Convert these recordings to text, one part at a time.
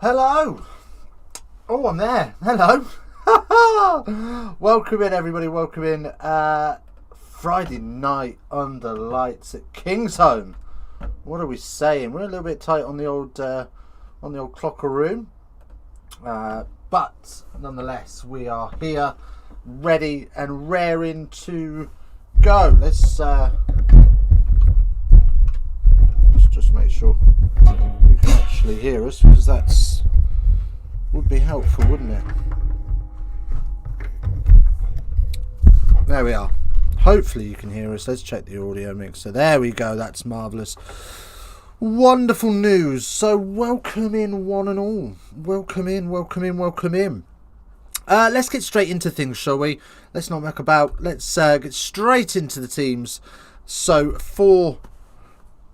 Hello. Oh, I'm there. Hello. Welcome in, everybody. Welcome in. Friday night under lights at Kingsholm. What are we saying? We're a little bit tight on the old clocker room, but nonetheless, we are here, ready and raring to go. Let's just make sure you can actually hear us, because that's would be helpful, wouldn't it? There we are. Hopefully you can hear us. Let's check the audio mixer. There we go. That's marvellous. Wonderful news. So welcome in, one and all. Welcome in, welcome in, welcome in. Let's get straight into things, shall we? Let's not muck about. Let's get straight into the teams. So for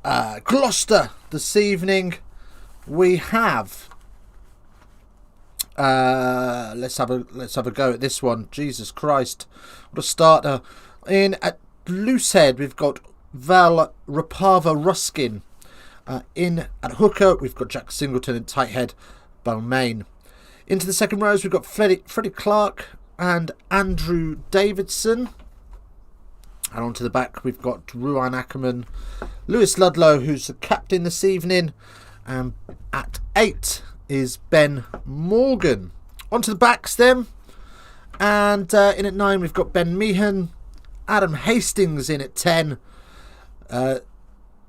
Gloucester this evening, we have let's have a go at this one. Jesus Christ, what a starter! In at Loosehead, we've got Val Rapava Ruskin. In at hooker, we've got Jack Singleton and tight head Balmain. Into the second rows, we've got Freddie Clark and Andrew Davidson. And onto the back, we've got Ruan Ackerman, Lewis Ludlow, who's the captain this evening. And at 8 is Ben Morgan. Onto the backs then. And in at 9, we've got Ben Meehan. Adam Hastings in at 10.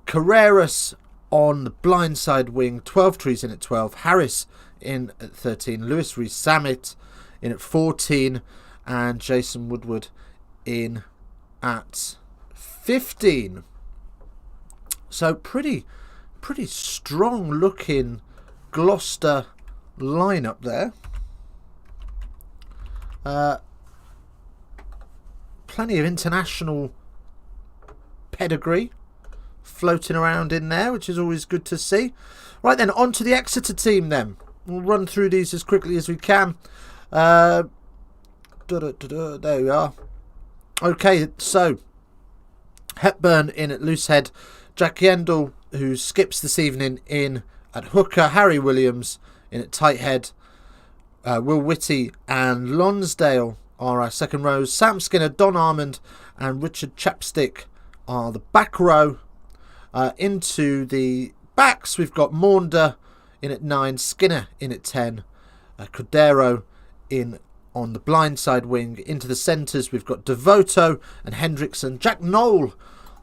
Carreras on the blindside wing. 12 Trees in at 12. Harris in at 13. Lewis Rees-Sammett in at 14. And Jason Woodward in at 15. So pretty strong looking Gloucester lineup there. Plenty of international pedigree floating around in there, which is always good to see. Right then, on to the Exeter team then. We'll run through these as quickly as we can. There we are. Okay, so Hepburn in at Loosehead, Jack Yendall, who skips this evening, in at hooker, Harry Williams in at tight head, Will Whitty and Lonsdale are our second rows. Sam Skinner, Don Armand and Richard Chapstick are the back row. Into the backs, we've got Maunder in at 9, Skinner in at 10, Cordero in on the blindside wing. Into the centres, we've got Devoto and Hendrickson, Jack Knoll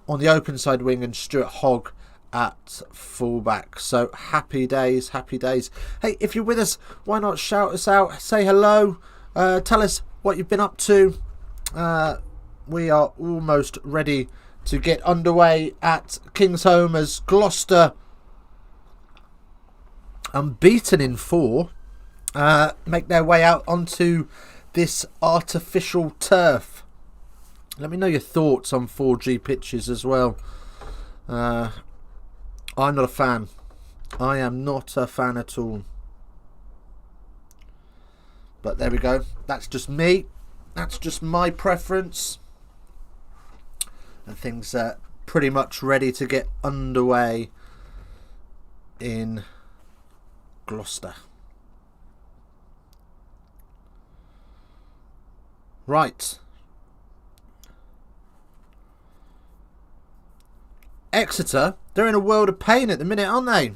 on the open side wing, and Stuart Hogg at fullback. So happy days, happy days. Hey, if you're with us, why not shout us out, say hello, tell us what you've been up to. We are almost ready to get underway at Kingsholm as Gloucester, unbeaten in 4, make their way out onto this artificial turf. Let me know your thoughts on 4G pitches as well. I'm not a fan. I am not a fan at all. But there we go. That's just me. That's just my preference. And things are pretty much ready to get underway in Gloucester. Right. Exeter, they're in a world of pain at the minute, aren't they?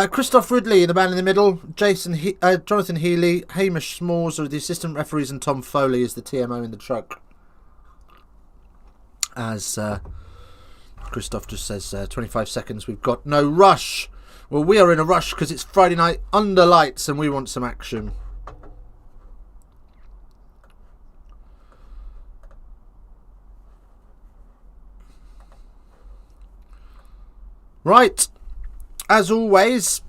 Christoph Ridley, the man in the middle. Jonathan Healy, Hamish Smalls are the assistant referees, and Tom Foley is the TMO in the truck. As Christoph just says, 25 seconds, we've got no rush. Well, we are in a rush because it's Friday night under lights and we want some action. Right, as always,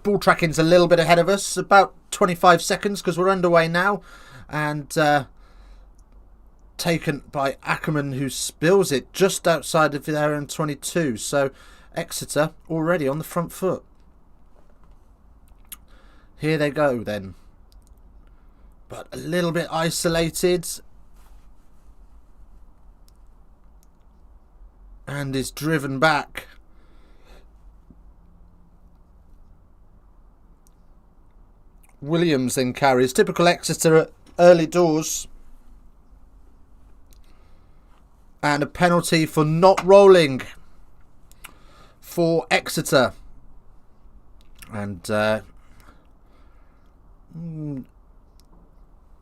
ball tracking's a little bit ahead of us, about 25 seconds because we're underway now, and taken by Ackerman, who spills it just outside of their own 22. So Exeter already on the front foot. Here they go then, but a little bit isolated, and is driven back. Williams then carries. Typical Exeter at early doors. And a penalty for not rolling for Exeter. And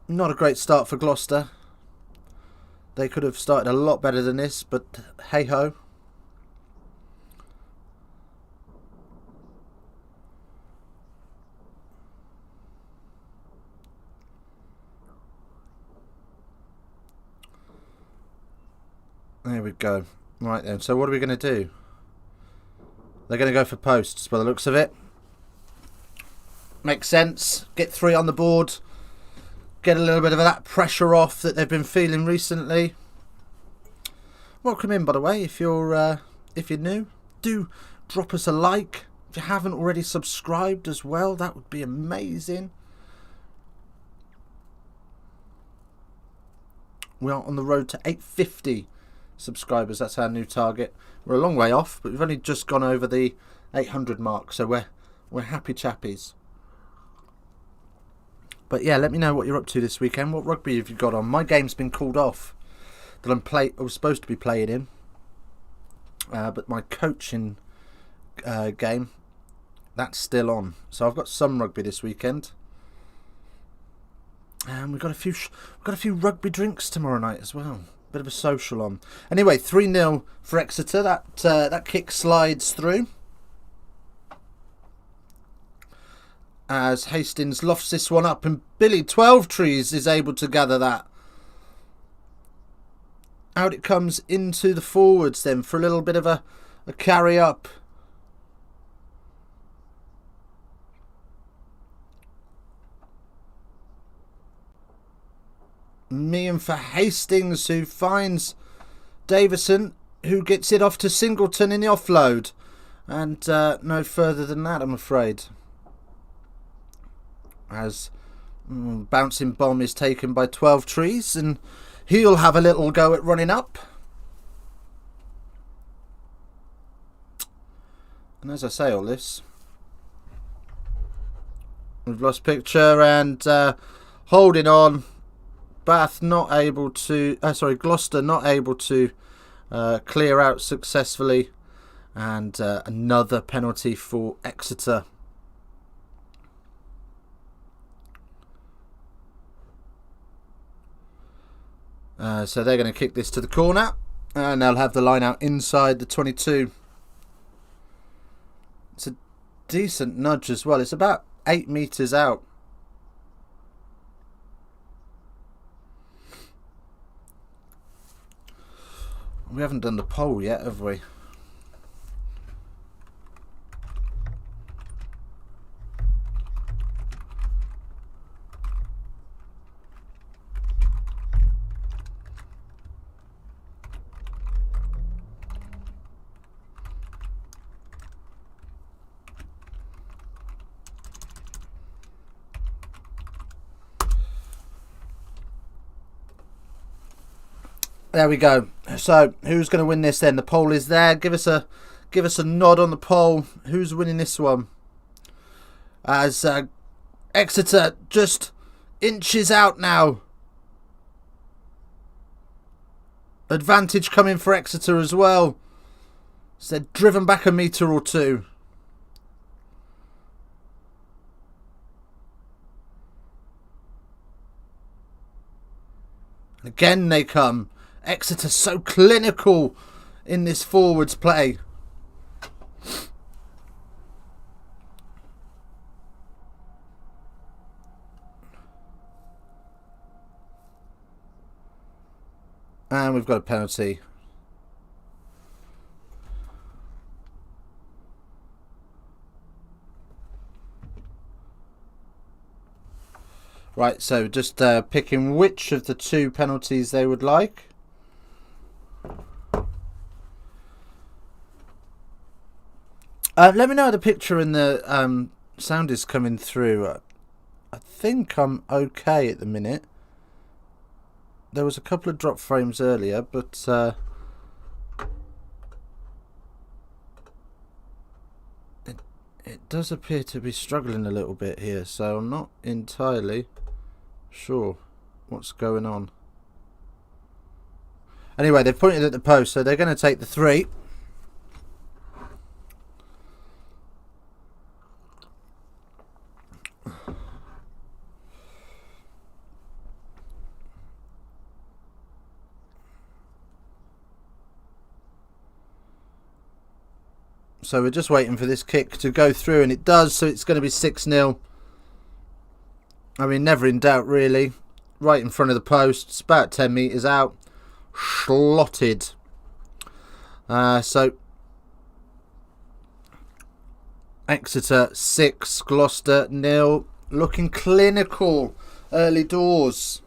not a great start for Gloucester. They could have started a lot better than this, but hey-ho. There we go. Right then, so what are we going to do? They're going to go for posts by the looks of it. Makes sense. Get 3 on the board. Get a little bit of that pressure off that they've been feeling recently. Welcome in, by the way. If you're new, do drop us a like. If you haven't already subscribed as well, that would be amazing. We are on the road to 850 subscribers. That's our new target. We're a long way off, but we've only just gone over the 800 mark, so we're happy chappies. But yeah, let me know what you're up to this weekend. What rugby have you got on? My game's been called off that I was supposed to be playing in, but my coaching game, that's still on. So I've got some rugby this weekend, and we've got a few rugby drinks tomorrow night as well. Bit of a social on. Anyway, 3-0 for Exeter. That kick slides through as Hastings lofts this one up, and Billy 12 Trees is able to gather that. Out it comes into the forwards then for a little bit of a carry up. Meehan for Hastings, who finds Davison, who gets it off to Singleton in the offload. And no further than that, I'm afraid. As bouncing bomb is taken by 12 Trees, and he'll have a little go at running up. And as I say all this, we've lost picture and holding on. Bath not able to, Gloucester not able to clear out successfully, and another penalty for Exeter. So they're going to kick this to the corner, and they'll have the line out inside the 22. It's a decent nudge as well. It's about 8 metres out. We haven't done the poll yet, have we? There we go. So who's going to win this then? The poll is there. Give us a nod on the poll. Who's winning this one? As Exeter just inches out now. Advantage coming for Exeter as well. So they're driven back a metre or two. Again they come. Exeter so clinical in this forwards play. And we've got a penalty. Right, so just picking which of the 2 penalties they would like. Let me know the picture and the sound is coming through. I think I'm okay at the minute. There was a couple of drop frames earlier, but it does appear to be struggling a little bit here, so I'm not entirely sure what's going on. Anyway, they've pointed at the post, so they're going to take the 3. So we're just waiting for this kick to go through, and it does, so it's going to be 6-0. I mean, never in doubt, really. Right in front of the post. It's about 10 metres out. Slotted. So Exeter 6, Gloucester 0. Looking clinical early doors.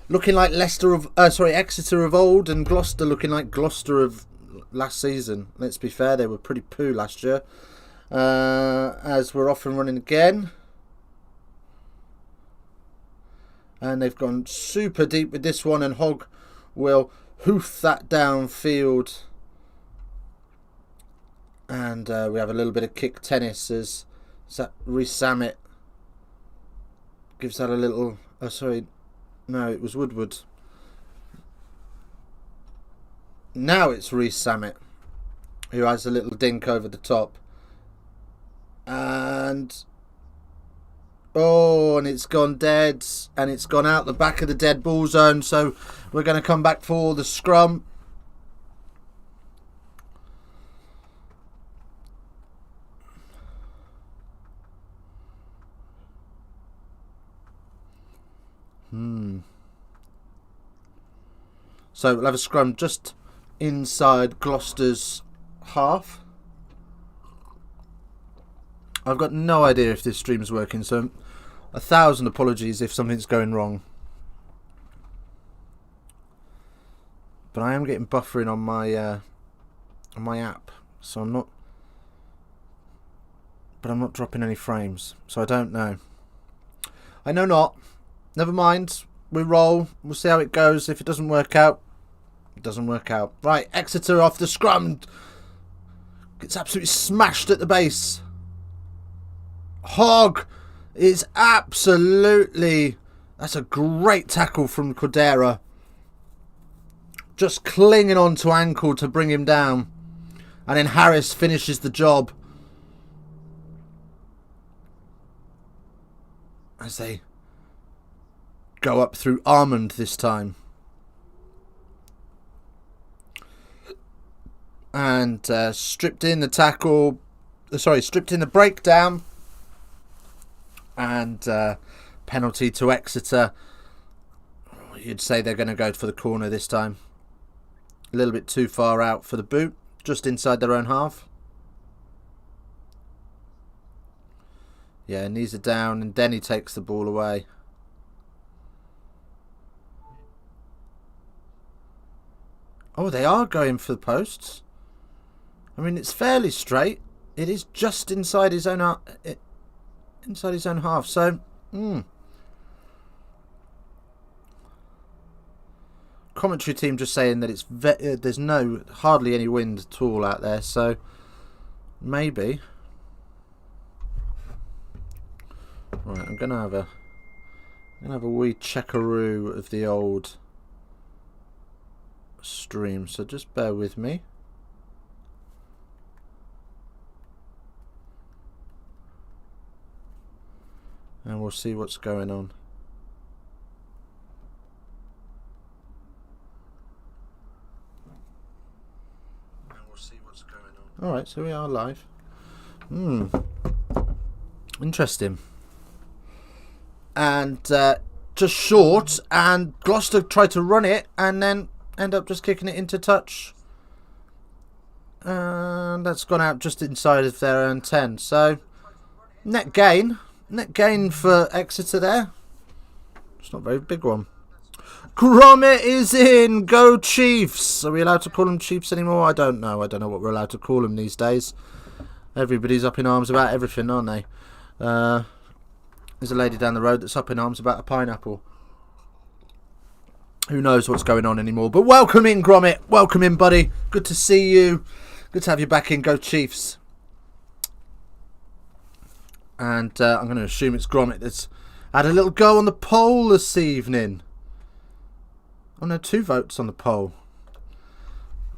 Looking like Exeter of old, and Gloucester looking like Gloucester of last season. Let's be fair, they were pretty poo last year. As we're off and running again. And they've gone super deep with this one, and Hogg will hoof that downfield. And we have a little bit of kick tennis as Reece Samet gives that a little... Oh, sorry. No, it was Woodward. Now it's Reece Samet who has a little dink over the top. And... oh, and it's gone dead, and it's gone out the back of the dead ball zone, so we're going to come back for the scrum. So we'll have a scrum just inside Gloucester's half. I've got no idea if this stream's working, so 1,000 apologies if something's going wrong. But I am getting buffering on my app, so I'm not dropping any frames, so I don't know. I know not. Never mind. We roll. We'll see how it goes. If it doesn't work out, it doesn't work out. Right, Exeter off the scrum. Gets absolutely smashed at the base. Hogg is absolutely... that's a great tackle from Cordera. Just clinging on to ankle to bring him down. And then Harris finishes the job. As they go up through Armand this time. And stripped in the tackle. Stripped in the breakdown. And penalty to Exeter. You'd say they're going to go for the corner this time. A little bit too far out for the boot. Just inside their own half. Yeah, knees are down, and Denny takes the ball away. Oh, they are going for the posts. I mean, it's fairly straight. It is just inside his own half. So, commentary team just saying that it's there's hardly any wind at all out there. So maybe. Right, I'm gonna have a wee checkaroo of the old stream, so just bear with me. And we'll see what's going on. Alright, so we are live. Interesting. And just short, and Gloucester tried to run it and then end up just kicking it into touch. And that's gone out just inside of their own 10. So, net gain for Exeter there. It's not a very big one. Gromit is in. Go Chiefs. Are we allowed to call them Chiefs anymore? I don't know. I don't know what we're allowed to call them these days. Everybody's up in arms about everything, aren't they? There's a lady down the road that's up in arms about a pineapple. Who knows what's going on anymore. But welcome in, Gromit. Welcome in, buddy. Good to see you. Good to have you back in. Go Chiefs. And I'm going to assume it's Gromit that's had a little go on the poll this evening. Oh no, 2 votes on the poll.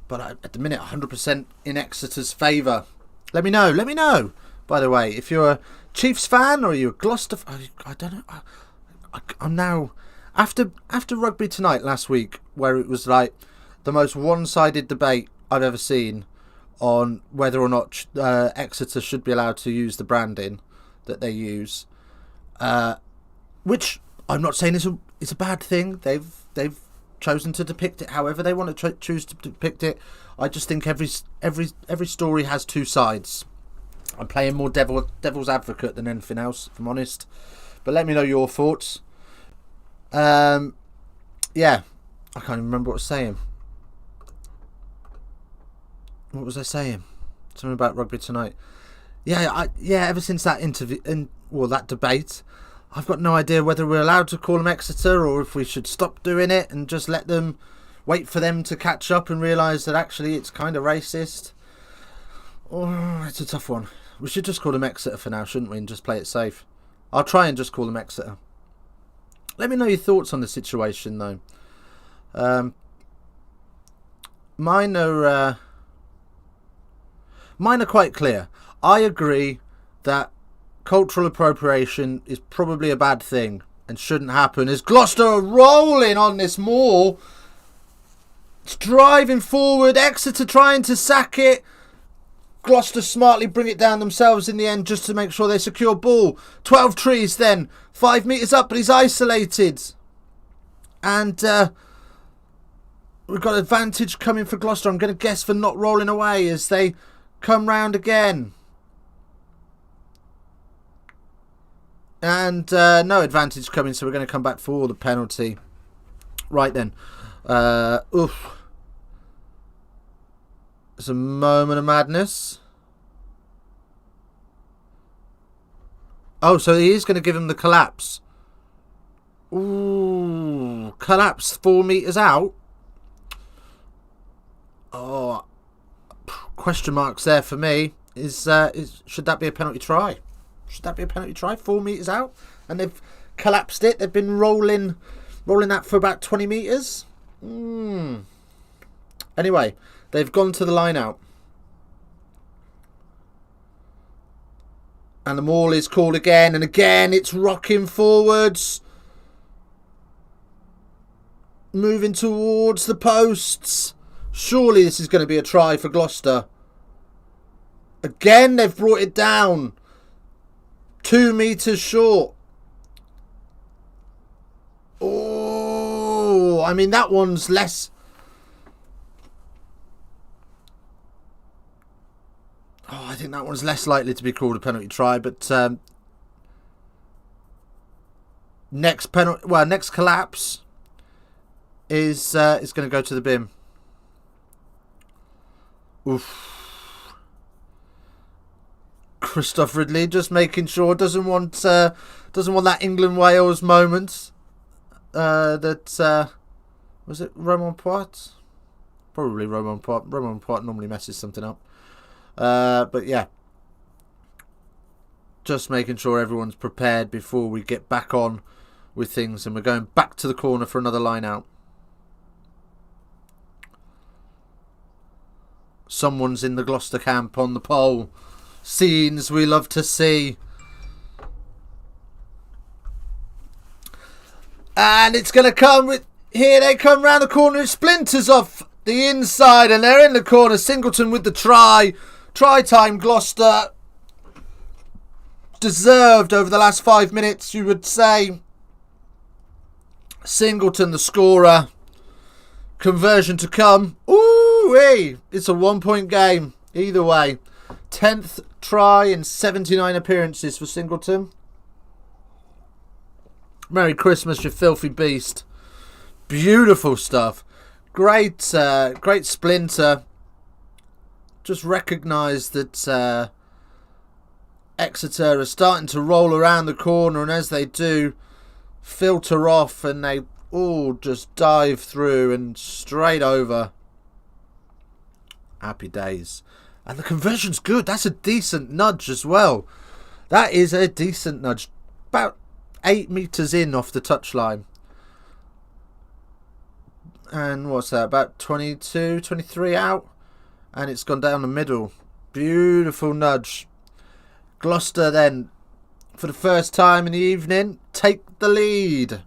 But at the minute, 100% in Exeter's favour. Let me know. By the way, if you're a Chiefs fan or you're a Gloucester fan, I don't know. I'm now... After Rugby Tonight last week, where it was like the most one-sided debate I've ever seen on whether or not Exeter should be allowed to use the branding that they use, which I'm not saying is a bad thing. They've chosen to depict it however they want to choose to depict it. I just think every story has 2 sides. I'm playing more devil's advocate than anything else, if I'm honest. But let me know your thoughts. Yeah, I can't even remember what I was saying. What was I saying? Something about Rugby Tonight. Yeah, ever since that interview that debate, I've got no idea whether we're allowed to call them Exeter or if we should stop doing it and just wait for them to catch up and realise that actually it's kind of racist. Oh, it's a tough one. We should just call them Exeter for now, shouldn't we, and just play it safe. I'll try and just call them Exeter. Let me know your thoughts on the situation, though. Mine are quite clear. I agree that cultural appropriation is probably a bad thing and shouldn't happen. As Gloucester are rolling on this maul, it's driving forward, Exeter trying to sack it. Gloucester smartly bring it down themselves in the end just to make sure they secure ball. 12 trees then. 5 metres up, but he's isolated. And we've got advantage coming for Gloucester. I'm going to guess for not rolling away as they come round again. And no advantage coming, so we're going to come back for the penalty. Right then. Oof. It's a moment of madness. Oh, so he is going to give him the collapse. Ooh, collapse 4 metres out. Oh, question marks there for me. Should that be a penalty try? Should that be a penalty try? 4 metres out, and they've collapsed it. They've been rolling that for about 20 metres. Anyway, they've gone to the line out. And the maul is called again, and again it's rocking forwards. Moving towards the posts. Surely this is going to be a try for Gloucester. Again, they've brought it down. 2 metres short. Oh, I mean, that one's less... Oh, I think that one's less likely to be called a penalty try, but next collapse is going to go to the bin. Oof. Christoph Ridley just making sure doesn't want that England-Wales moment. Was it Romain Poit? Probably Romain Poit. Romain Poit normally messes something up. But yeah, just making sure everyone's prepared before we get back on with things, and we're going back to the corner for another line out. Someone's in the Gloucester camp on the pole. Scenes we love to see. And it's going to come with... Here they come round the corner. It splinters off the inside, and they're in the corner. Singleton with the try. Try time, Gloucester. Deserved over the last 5 minutes, you would say. Singleton, the scorer. Conversion to come. Ooh-wee. It's a 1-point game. Either way. 10th try in 79 appearances for Singleton. Merry Christmas, you filthy beast. Beautiful stuff. Great splinter. Just recognise that Exeter are starting to roll around the corner, and as they do, filter off, and they all just dive through and straight over. Happy days. And the conversion's good. That's a decent nudge as well. That is a decent nudge. About 8 metres in off the touchline. And what's that? About 22, 23 out. And it's gone down the middle. Beautiful nudge. Gloucester then, for the first time in the evening, take the lead.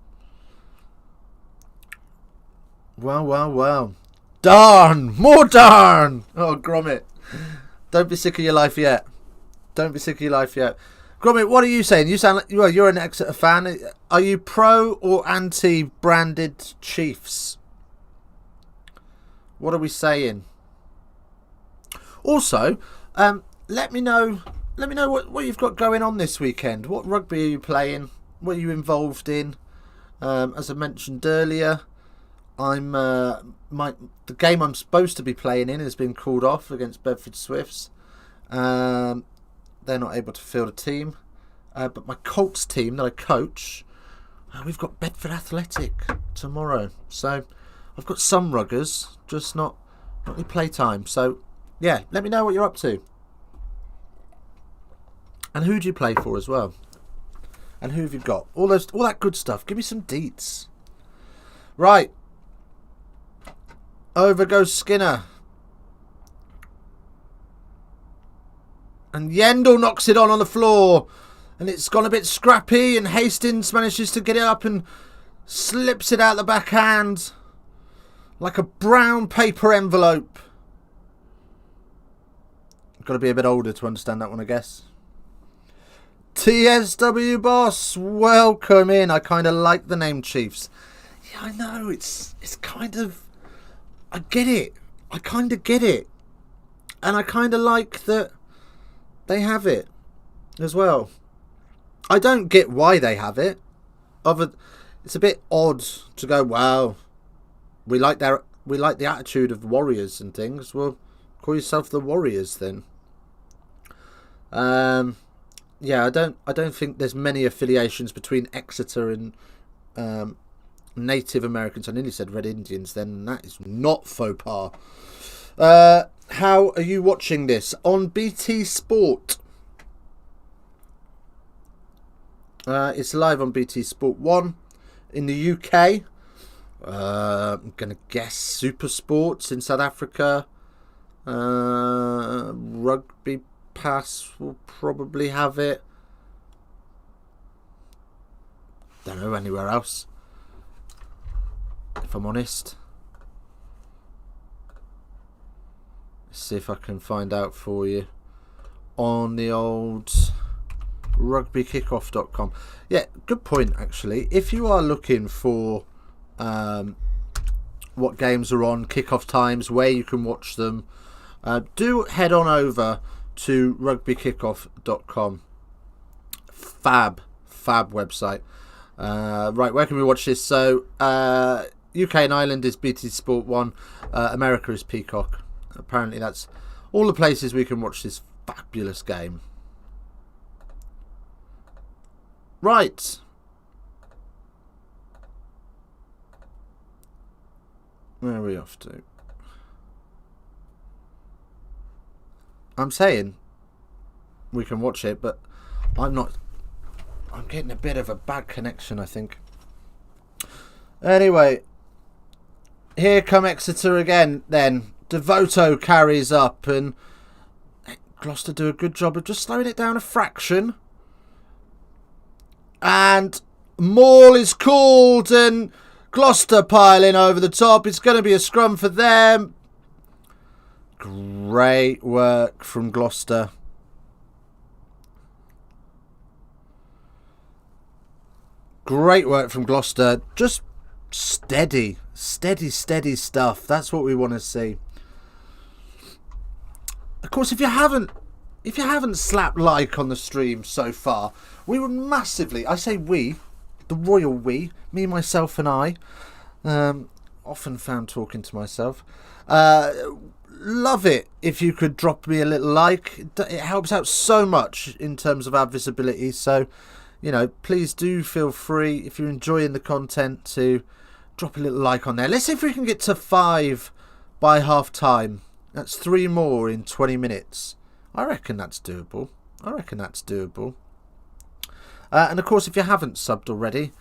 Well. Darn! More darn! Oh, Gromit. Don't be sick of your life yet. Gromit, what are you saying? You sound like, well, you're an Exeter fan. Are you pro or anti-branded Chiefs? What are we saying? Also, let me know what you've got going on this weekend. What rugby are you playing? What are you involved in? As I mentioned earlier, the game I'm supposed to be playing in has been called off against Bedford Swifts. They're not able to field a team. But my Colts team that I coach, we've got Bedford Athletic tomorrow. So I've got some ruggers, just not any playtime. So yeah, let me know what you're up to. And who do you play for as well? And who have you got? All that good stuff. Give me some deets. Right. Over goes Skinner. And Yendall knocks it on the floor. And it's gone a bit scrappy. And Hastings manages to get it up and slips it out the backhand. Like a brown paper envelope. Got to be a bit older to understand that one, I guess. TSW Boss, welcome in. I kind of like the name Chiefs. Yeah, I know. It's kind of... I get it. I kind of get it. And I kind of like that they have it as well. I don't get why they have it. It's a bit odd to go, wow, we like the attitude of Warriors and things. Well, call yourself the Warriors then. Yeah, I don't think there's many affiliations between Exeter and Native Americans. I nearly said Red Indians then. That is not faux pas. How are you watching this? On BT Sport. It's live on BT Sport 1 in the UK. I'm going to guess Super Sports in South Africa. Rugby Pass will probably have it. Don't know anywhere else, if I'm honest. Let's see if I can find out for you on the old rugbykickoff.com. Yeah, good point actually. If you are looking for what games are on, kickoff times, where you can watch them, do head on over to rugbykickoff.com. Fab website. Right, where can we watch this? So UK and Ireland is BT Sport 1, America is Peacock. Apparently that's all the places we can watch this fabulous game. Right, where are we off to? I'm saying we can watch it, but I'm getting a bit of a bad connection, I think. Anyway, here come Exeter again then. Devoto carries up and Gloucester do a good job of just slowing it down a fraction. And Maul is called and Gloucester piling over the top. It's going to be a scrum for them. Great work from Gloucester. Great work from Gloucester. Just steady stuff. That's what we want to see. Of course, if you haven't slapped like on the stream so far, we would massively, I say we, the royal we, me, myself and I, often found talking to myself, love it if you could drop me a little like. It helps out so much in terms of our visibility. So, you know, please do feel free, if you're enjoying the content, to drop a little like on there. Let's see if we can get to 5 by half time. That's 3 more in 20 minutes. I reckon that's doable. And of course, if you haven't subbed already,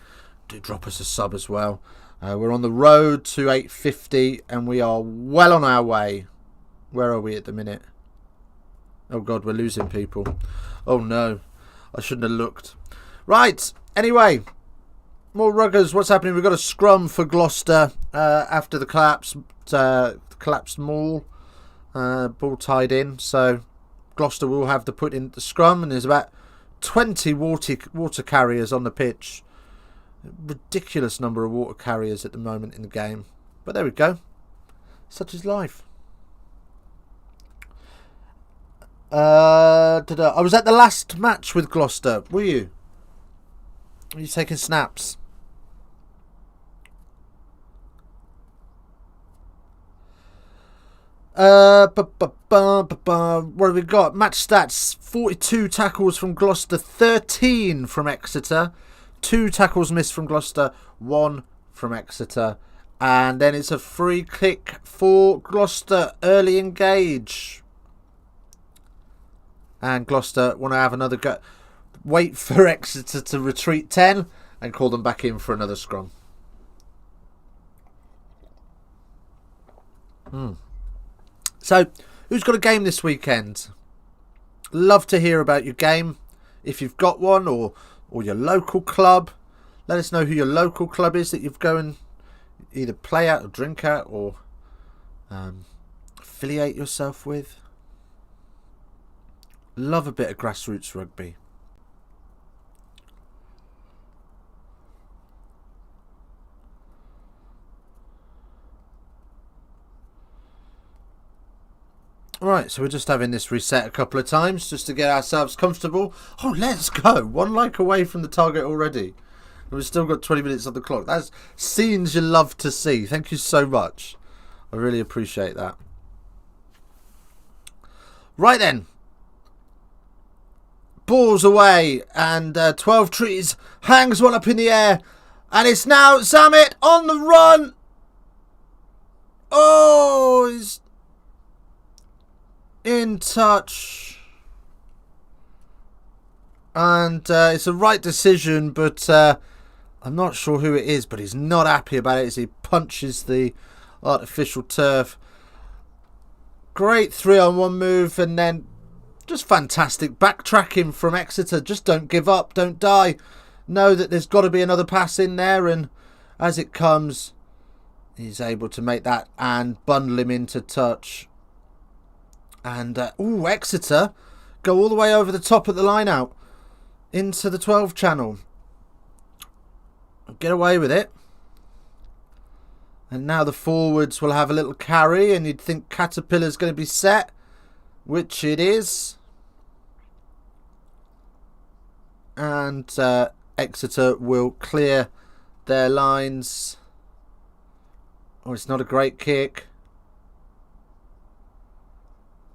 do drop us a sub as well. We're on the road to 850 and we are well on our way. Where are we at the minute? Oh God, we're losing people. Oh no, I shouldn't have looked. Right, anyway, more ruggers. What's happening? We've got a scrum for Gloucester after the collapsed maul. Ball tied in, so Gloucester will have to put in the scrum, and there's about 20 water carriers on the pitch. Ridiculous number of water carriers at the moment in the game, but there we go. Such is life. I was at the last match with Gloucester. Were you? Were you taking snaps? What have we got? Match stats: 42 tackles from Gloucester, 13 from Exeter. 2 tackles missed from Gloucester, 1 from Exeter. And then it's a free kick for Gloucester. Early engage. And Gloucester want to have another go. Wait for Exeter to retreat 10 and call them back in for another scrum. So, who's got a game this weekend? Love to hear about your game. If you've got one, or your local club. Let us know who your local club is that you've go and either play at or drink at or affiliate yourself with. Love a bit of grassroots rugby. Right, so we're just having this reset a couple of times just to get ourselves comfortable. Oh, let's go. 1 like away from the target already. And we've still got 20 minutes on the clock. That's scenes you love to see. Thank you so much. I really appreciate that. Right then. Balls away, and 12 Trees hangs one up in the air, and it's now Zamet on the run. Oh, he's in touch, and it's a right decision, but I'm not sure who it is, but he's not happy about it as he punches the artificial turf. Great 3-on-1 move, and then just fantastic backtracking from Exeter. Just don't give up, don't die. Know that there's got to be another pass in there, and as it comes, he's able to make that and bundle him into touch. And, Exeter go all the way over the top of the line out into the 12 channel. Get away with it. And now the forwards will have a little carry, and you'd think Caterpillar's going to be set, which it is. And Exeter will clear their lines. Oh, it's not a great kick.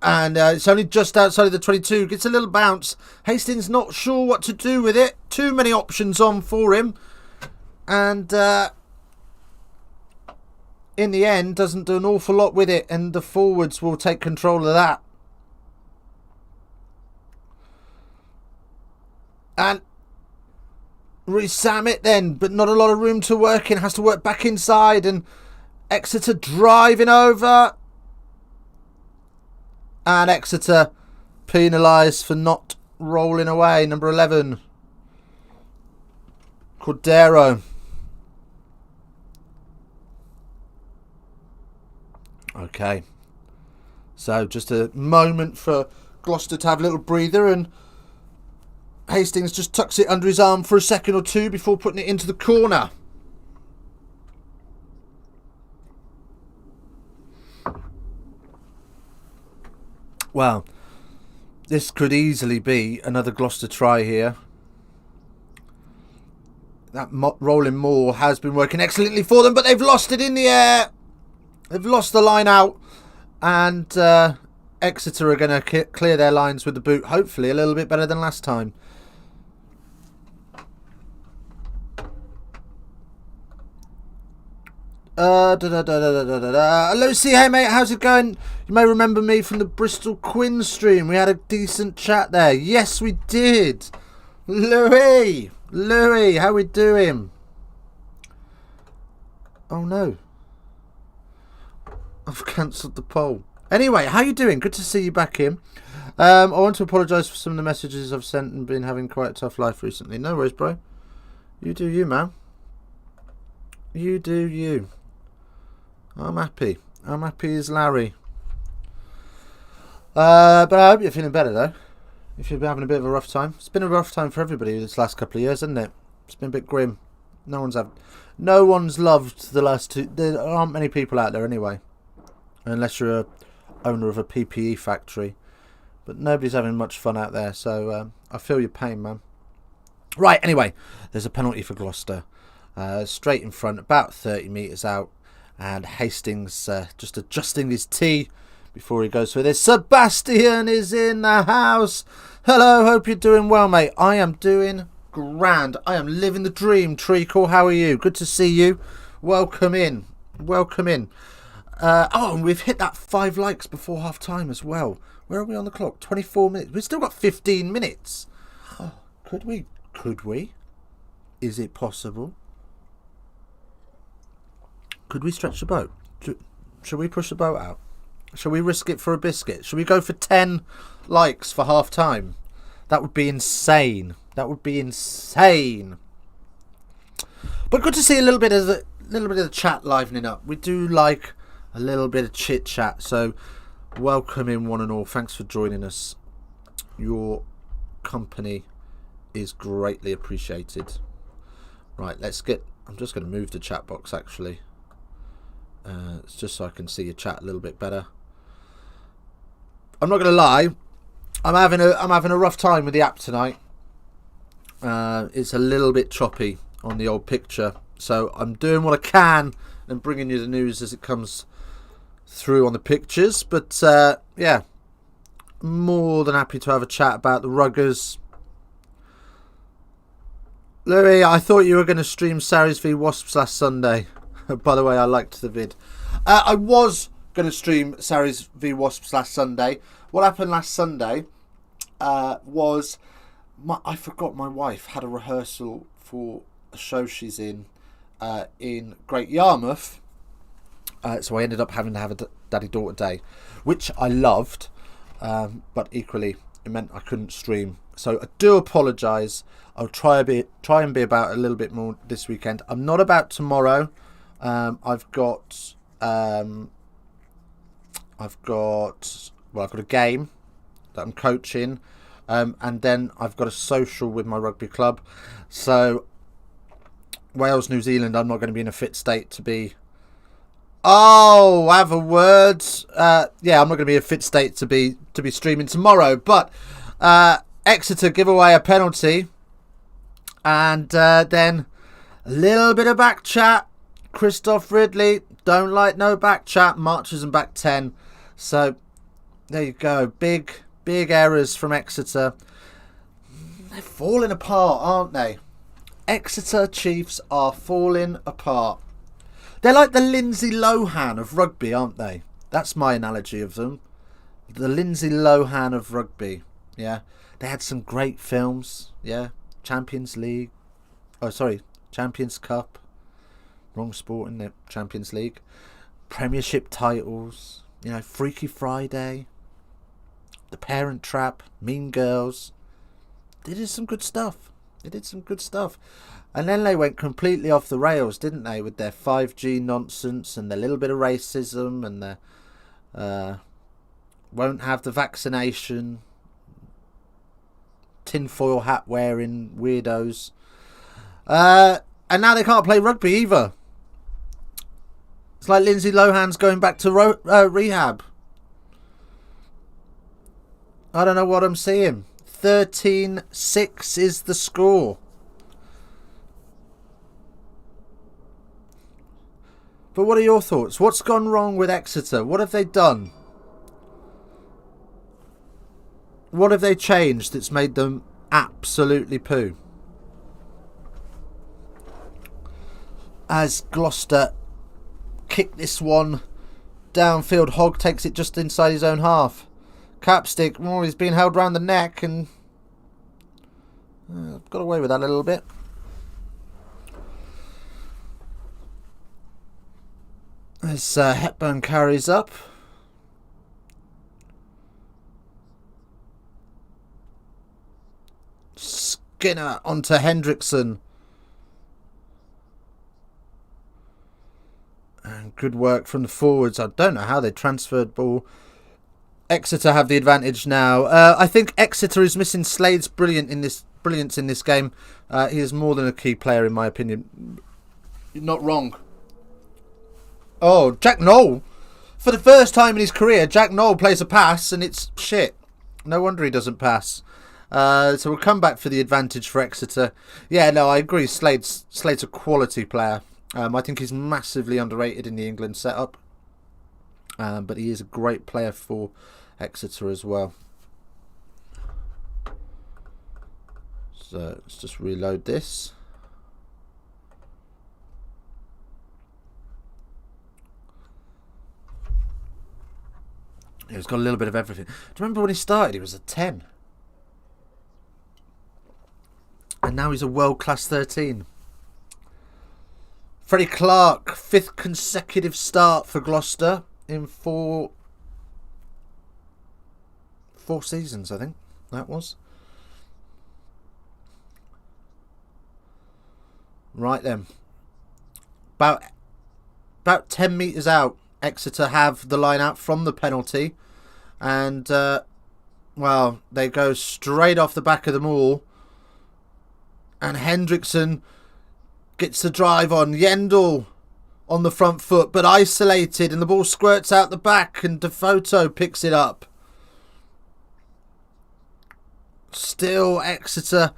And it's only just outside of the 22. Gets a little bounce. Hastings not sure what to do with it. Too many options on for him. And in the end, doesn't do an awful lot with it. And the forwards will take control of that. And re-sam it then, but not a lot of room to work in. Has to work back inside, and Exeter driving over. And Exeter penalised for not rolling away. Number 11. Cordero. Okay. So just a moment for Gloucester to have a little breather, and Hastings just tucks it under his arm for a second or two before putting it into the corner. Well, this could easily be another Gloucester try here. That rolling maul has been working excellently for them, but they've lost it in the air. They've lost the line out, and Exeter are going to clear their lines with the boot, hopefully a little bit better than last time. Hello, hey mate, how's it going? You may remember me from the Bristol Quinn stream. We had a decent chat there. Yes, we did. Louis, how we doing? Oh no, I've cancelled the poll. Anyway, how you doing? Good to see you back in. I want to apologise for some of the messages I've sent and been having quite a tough life recently. No worries, bro. You do you, man. You do you. I'm happy. I'm happy as Larry. But I hope you're feeling better, though. If you've been having a bit of a rough time. It's been a rough time for everybody this last couple of years, hasn't it? It's been a bit grim. No one's loved the last two. There aren't many people out there anyway. Unless you're a owner of a PPE factory. But nobody's having much fun out there, so I feel your pain, man. Right, anyway, there's a penalty for Gloucester. Straight in front, about 30 metres out. And Hastings just adjusting his tee before he goes for this. Sebastian is in the house. Hello, hope you're doing well, mate. I am doing grand. I am living the dream, Treacle. How are you? Good to see you. Welcome in. Welcome in. And we've hit that 5 likes before half time as well. Where are we on the clock? 24 minutes. We've still got 15 minutes. Oh, could we? Could we? Is it possible? Could we stretch the boat? Should we push the boat out? Shall we risk it for a biscuit? Should we go for 10 likes for half time? That would be insane. That would be insane. But good to see a little bit of the chat livening up. We do like a little bit of chit chat. So welcome in one and all. Thanks for joining us. Your company is greatly appreciated. Right, I'm just going to move the chat box actually. It's just so I can see your chat a little bit better. I'm not going to lie. I'm having a rough time with the app tonight. It's a little bit choppy on the old picture. So I'm doing what I can and bringing you the news as it comes through on the pictures. But yeah, more than happy to have a chat about the Ruggers. Louis, I thought you were going to stream Sarries v Wasps last Sunday. By the way, I liked the vid. I was going to stream Sarries v Wasps last Sunday. What happened last Sunday was I forgot my wife had a rehearsal for a show she's in Great Yarmouth. So I ended up having to have a daddy-daughter day, which I loved. But equally, it meant I couldn't stream. So I do apologise. I'll try and be about a little bit more this weekend. I'm not about tomorrow. I've got a game that I'm coaching, and then I've got a social with my rugby club. So Wales, New Zealand, I'm not going to be in a fit state to be. Oh, have a word. Yeah, I'm not going to be in a fit state to be streaming tomorrow. But Exeter give away a penalty, and then a little bit of back chat. Christoph Ridley, don't like no back chat, marches and back 10. So there you go. Big errors from Exeter. They're falling apart, aren't they? Exeter Chiefs are falling apart. They're like the Lindsay Lohan of rugby, aren't they? That's my analogy of them. The Lindsay Lohan of rugby. Yeah. They had some great films. Yeah. Champions Cup. Wrong sport in the Champions League. Premiership titles. You know, Freaky Friday. The Parent Trap. Mean Girls. They did some good stuff. And then they went completely off the rails, didn't they? With their 5G nonsense and their little bit of racism and their won't have the vaccination. Tinfoil hat wearing weirdos. And now they can't play rugby either. It's like Lindsay Lohan's going back to rehab. I don't know what I'm seeing. 13-6 is the score. But what are your thoughts? What's gone wrong with Exeter? What have they done? What have they changed that's made them absolutely poo? As Gloucester kick this one downfield, Hogg takes it just inside his own half. Capstick, he's being held round the neck and Got away with that a little bit. As Hepburn carries up. Skinner onto Hendrickson. And good work from the forwards. I don't know how they transferred ball. Exeter have the advantage now. I think Exeter is missing Slade's brilliance in this game. He is more than a key player in my opinion. You're not wrong. Oh, Jack Knoll. For the first time in his career, Jack Knoll plays a pass and it's shit. No wonder he doesn't pass. So we'll come back for the advantage for Exeter. Yeah, no, I agree. Slade's a quality player. I think he's massively underrated in the England setup. But he is a great player for Exeter as well. So let's just reload this. He's got a little bit of everything. Do you remember when he started? He was a 10. And now he's a world-class 13. Freddie Clark, 5th consecutive start for Gloucester in four seasons, I think that was. Right then. About 10 metres out, Exeter have the line out from the penalty. And, well, they go straight off the back of them all. And Hendrickson gets the drive on. Yendall on the front foot, but isolated. And the ball squirts out the back. And DeFoto picks it up. Still Exeter.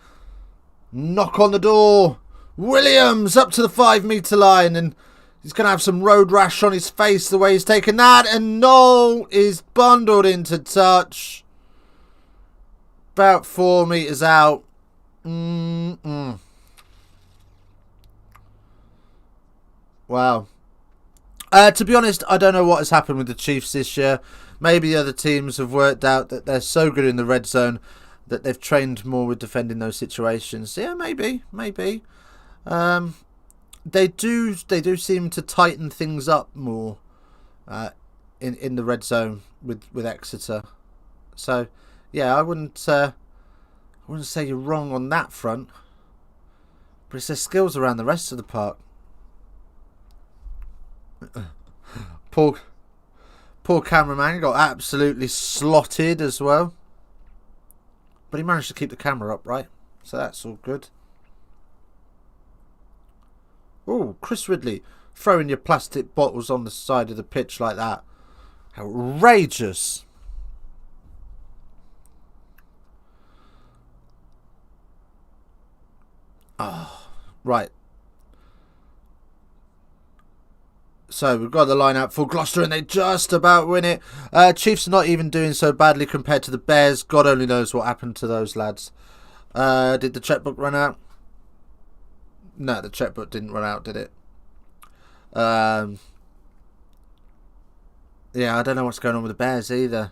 Knock on the door. Williams up to the 5 metre line. And he's going to have some road rash on his face the way he's taken that. And Knoll is bundled into touch. About 4 metres out. Wow. To be honest, I don't know what has happened with the Chiefs this year. Maybe the other teams have worked out that they're so good in the red zone that they've trained more with defending those situations. Yeah, maybe. They do seem to tighten things up more in the red zone with Exeter. So yeah, I wouldn't say you're wrong on that front, but it's their skills around the rest of the park. Poor cameraman got absolutely slotted as well, but he managed to keep the camera up, right? So that's all good. Oh, Chris Ridley throwing your plastic bottles on the side of the pitch like that. Outrageous. Oh, right. So we've got the line out for Gloucester and they just about win it. Chiefs are not even doing so badly compared to the Bears. God only knows what happened to those lads. Did the checkbook run out? No, the checkbook didn't run out, did it? Yeah, I don't know what's going on with the Bears either.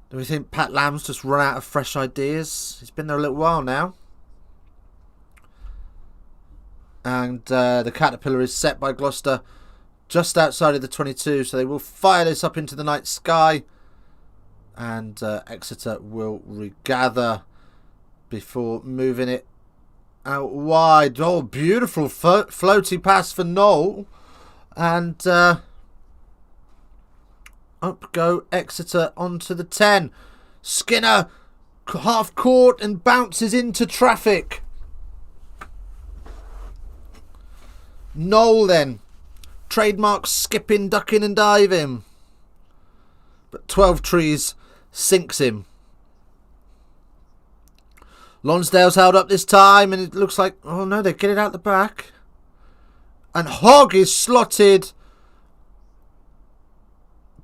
Do we think Pat Lamb's just run out of fresh ideas? He's been there a little while now. And the Caterpillar is set by Gloucester just outside of the 22. So they will fire this up into the night sky. And Exeter will regather before moving it out wide. Oh, beautiful floaty pass for Knoll. And up go Exeter onto the 10. Skinner half court and bounces into traffic. Knoll then. Trademark skipping, ducking and diving. But 12 Trees sinks him. Lonsdale's held up this time and it looks like... Oh no, they get it out the back. And Hogg is slotted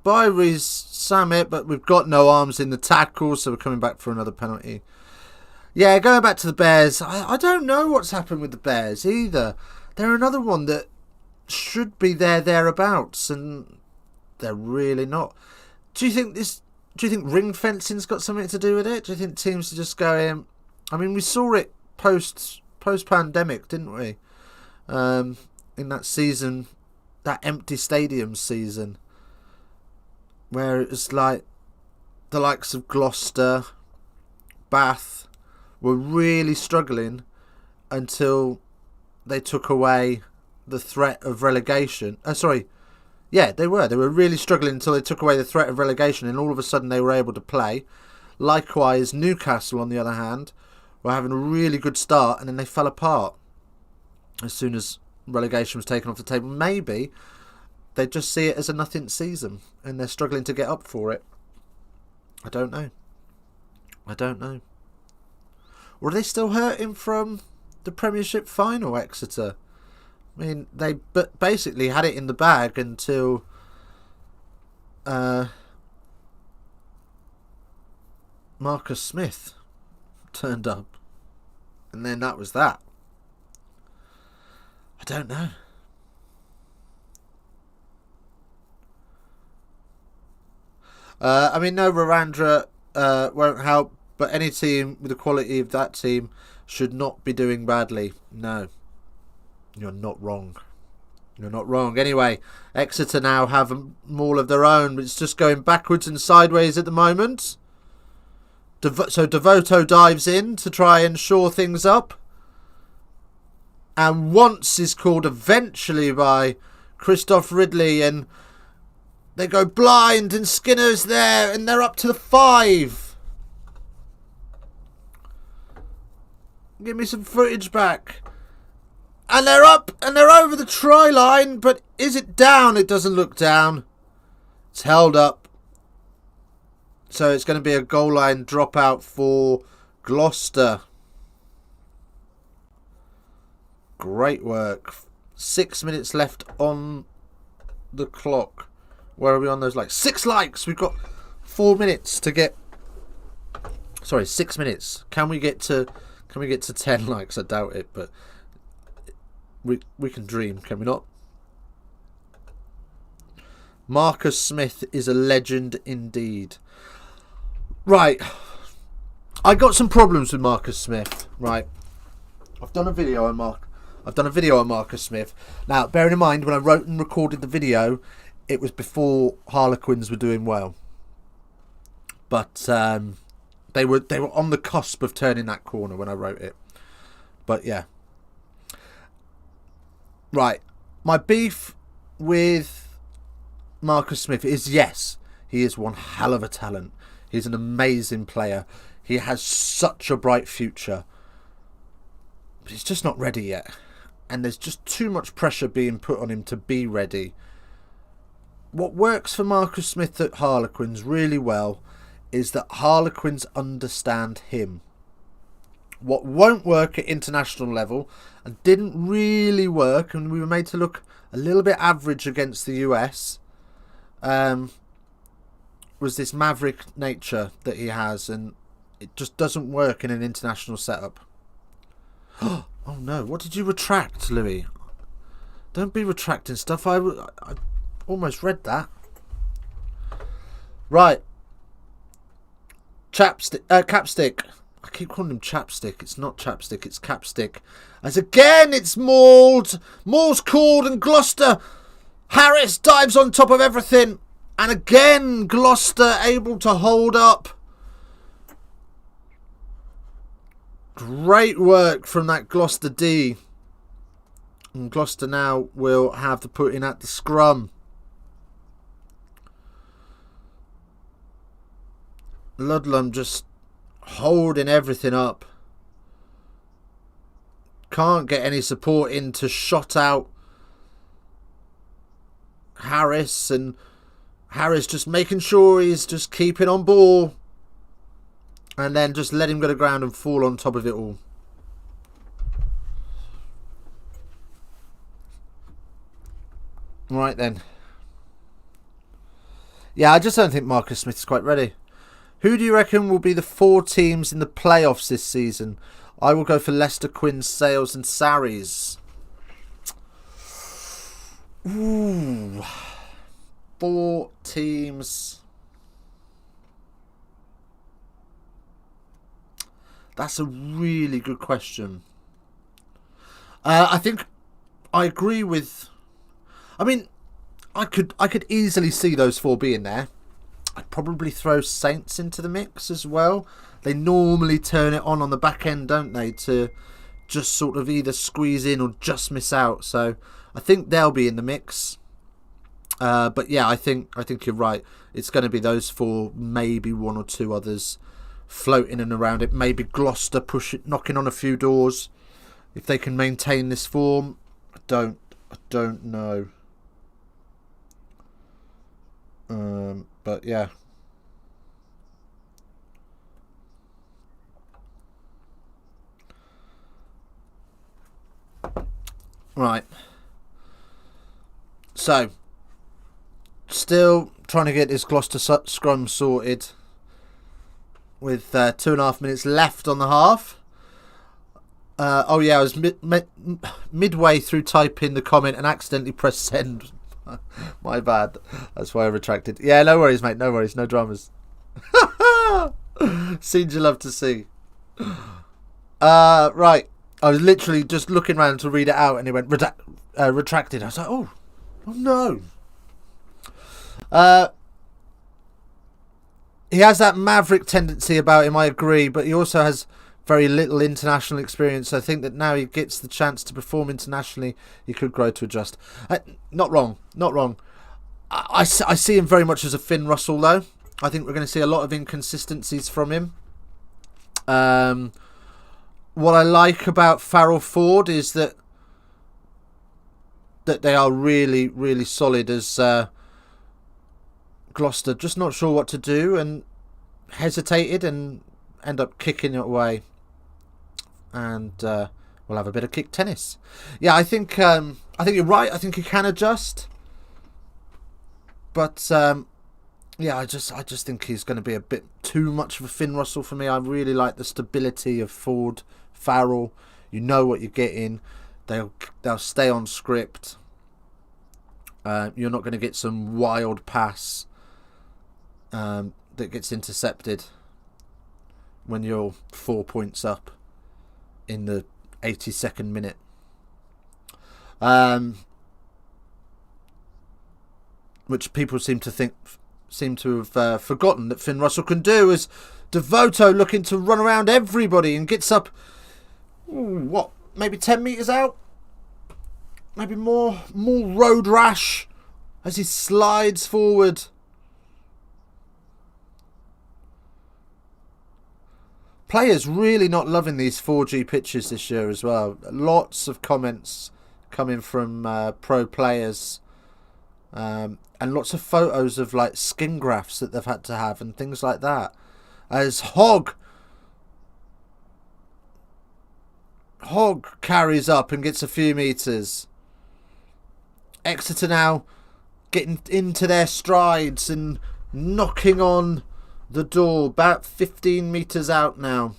by Rees Samet, but we've got no arms in the tackle, so we're coming back for another penalty. Yeah, going back to the Bears. I don't know what's happened with the Bears either. They're another one that should be thereabouts, and they're really not. Do you think ring fencing's got something to do with it? Do you think teams are just going, I mean, we saw it post-pandemic, didn't we? In that season, that empty stadium season, where it was like the likes of Gloucester, Bath were really struggling until they took away the threat of relegation. They were really struggling until they took away the threat of relegation, and all of a sudden they were able to play. Likewise, Newcastle, on the other hand, were having a really good start, and then they fell apart as soon as relegation was taken off the table. Maybe they just see it as a nothing season, and they're struggling to get up for it. I don't know. Or are they still hurting from the Premiership final, Exeter? I mean, they basically had it in the bag until Marcus Smith turned up. And then that was that. I don't know. I mean, no, Rwanda won't help, but any team with the quality of that team should not be doing badly. No. You're not wrong. You're not wrong. Anyway, Exeter now have a maul of their own. It's just going backwards and sideways at the moment. So Devoto dives in to try and shore things up. And once is called eventually by Christoph Ridley. And they go blind and Skinner's there. And they're up to the 5. Give me some footage back. And they're up and they're over the try line. But is it down? It doesn't look down. It's held up. So it's going to be a goal line dropout for Gloucester. Great work. 6 minutes left on the clock. Where are we on those likes? 6 likes. We've got 4 minutes to get. Sorry, 6 minutes. Can we get to 10 likes? I doubt it, but we can dream, can we not? Marcus Smith is a legend indeed. Right. I got some problems with Marcus Smith, right? I've done a video on Marcus Smith. Now, bearing in mind, when I wrote and recorded the video, it was before Harlequins were doing well. But they were on the cusp of turning that corner when I wrote it. But yeah. Right. My beef with Marcus Smith is, yes, he is one hell of a talent. He's an amazing player. He has such a bright future. But he's just not ready yet. And there's just too much pressure being put on him to be ready. What works for Marcus Smith at Harlequins really well is that Harlequins understand him. What won't work at international level and didn't really work, and we were made to look a little bit average against the US, was this maverick nature that he has, and it just doesn't work in an international setup. Oh no, what did you retract, Louis? Don't be retracting stuff. I almost read that. Right. Capstick. I keep calling him chapstick. It's not chapstick, it's capstick. As again, it's mauled. Maul's called and Gloucester. Harris dives on top of everything. And again, Gloucester able to hold up. Great work from that Gloucester D. And Gloucester now will have the put in at the scrum. Ludlam just holding everything up. Can't get any support in to shot out Harris, and Harris just making sure he's just keeping on ball, and then just let him go to ground and fall on top of it all. Right then. Yeah, I just don't think Marcus Smith is quite ready. Who do you reckon will be the 4 teams in the playoffs this season? I will go for Leicester, Quins, Sales and Sarries. Ooh. 4 teams. That's a really good question. I think I agree with... I mean, I could easily see those 4 being there. I'd probably throw Saints into the mix as well. They normally turn it on the back end, don't they, to just sort of either squeeze in or just miss out. So I think they'll be in the mix. But yeah, I think you're right. It's going to be those 4, maybe 1 or 2 others floating and around it. Maybe Gloucester knocking on a few doors if they can maintain this form. I don't know. But yeah. Right. So, still trying to get this Gloucester scrum sorted with 2.5 minutes left on the half. Oh yeah, I was midway through typing the comment and accidentally pressed send. My bad. That's why I retracted. Yeah, no worries, mate. No worries. No dramas. Scenes you love to see. Right. I was literally just looking around to read it out and it went retracted. I was like, oh no. He has that maverick tendency about him, I agree, but he also has very little international experience. I think that now he gets the chance to perform internationally, he could grow to adjust. Not wrong. I see him very much as a Finn Russell, though. I think we're going to see a lot of inconsistencies from him. What I like about Farrell Ford is that they are really, really solid as Gloucester. Just not sure what to do and hesitated and end up kicking it away. And we'll have a bit of kick tennis. Yeah, I think you're right. I think he can adjust. But yeah, I just think he's going to be a bit too much of a Finn Russell for me. I really like the stability of Ford, Farrell. You know what you're getting. They'll stay on script. You're not going to get some wild pass that gets intercepted when you're 4 points up in the 82nd minute. Which people seem to have forgotten that Finn Russell can do, as Devoto looking to run around everybody and gets up, maybe 10 metres out? Maybe more road rash as he slides forward. Players really not loving these 4G pitches this year as well. Lots of comments coming from pro players. And lots of photos of like skin grafts that they've had to have and things like that. As Hogg carries up and gets a few metres. Exeter now getting into their strides and knocking on the door, about 15 metres out now.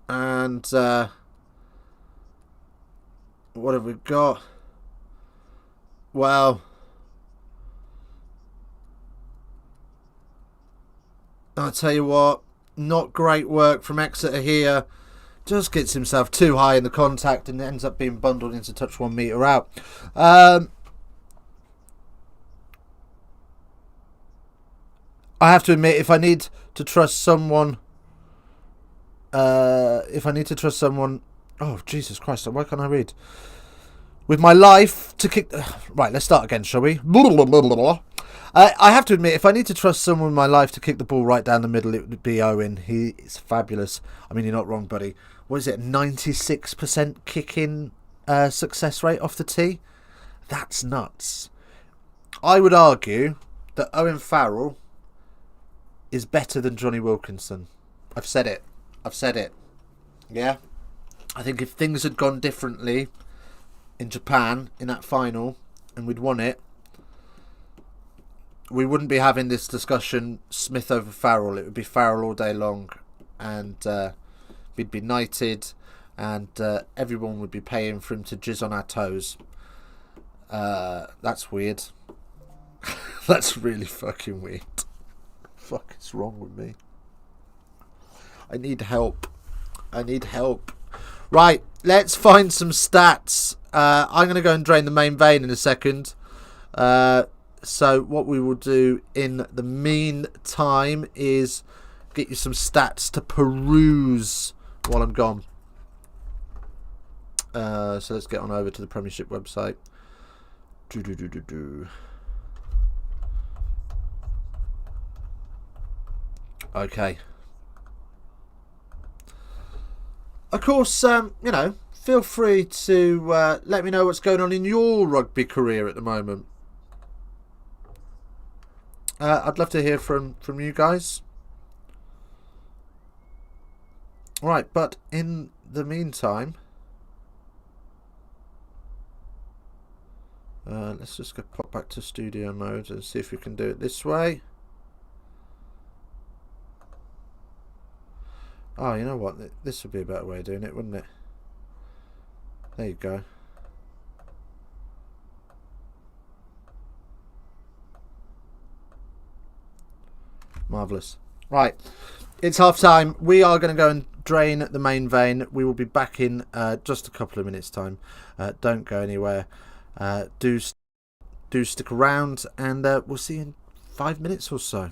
And what have we got? Well, I'll tell you what, not great work from Exeter here. Just gets himself too high in the contact and ends up being bundled into touch 1 metre out. I have to admit, if I need to trust someone, oh, Jesus Christ, why can't I read? With my life to kick... Right, let's start again, shall we? I have to admit, if I need to trust someone with my life to kick the ball right down the middle, it would be Owen. He is fabulous. I mean, you're not wrong, buddy. What is it, 96% kicking success rate off the tee? That's nuts. I would argue that Owen Farrell is better than Johnny Wilkinson. I've said it. Yeah? I think if things had gone differently in Japan in that final and we'd won it, we wouldn't be having this discussion Smith over Farrell. It would be Farrell all day long, and we'd be knighted, and everyone would be paying for him to jizz on our toes. That's weird. That's really fucking weird. fuck is wrong with me? I need help. I need help. Right, let's find some stats. I'm going to go and drain the main vein in a second. So what we will do in the meantime is get you some stats to peruse while I'm gone. So let's get on over to the Premiership website. Okay. Of course, you know, feel free to let me know what's going on in your rugby career at the moment. I'd love to hear from you guys. Right, but in the meantime, let's just go pop back to studio mode and see if we can do it this way. Oh, you know what? This would be a better way of doing it, wouldn't it? There you go. Marvellous. Right. It's half time. We are going to go and drain the main vein. We will be back in just a couple of minutes' time. Don't go anywhere. Do stick around, and we'll see you in 5 minutes or so.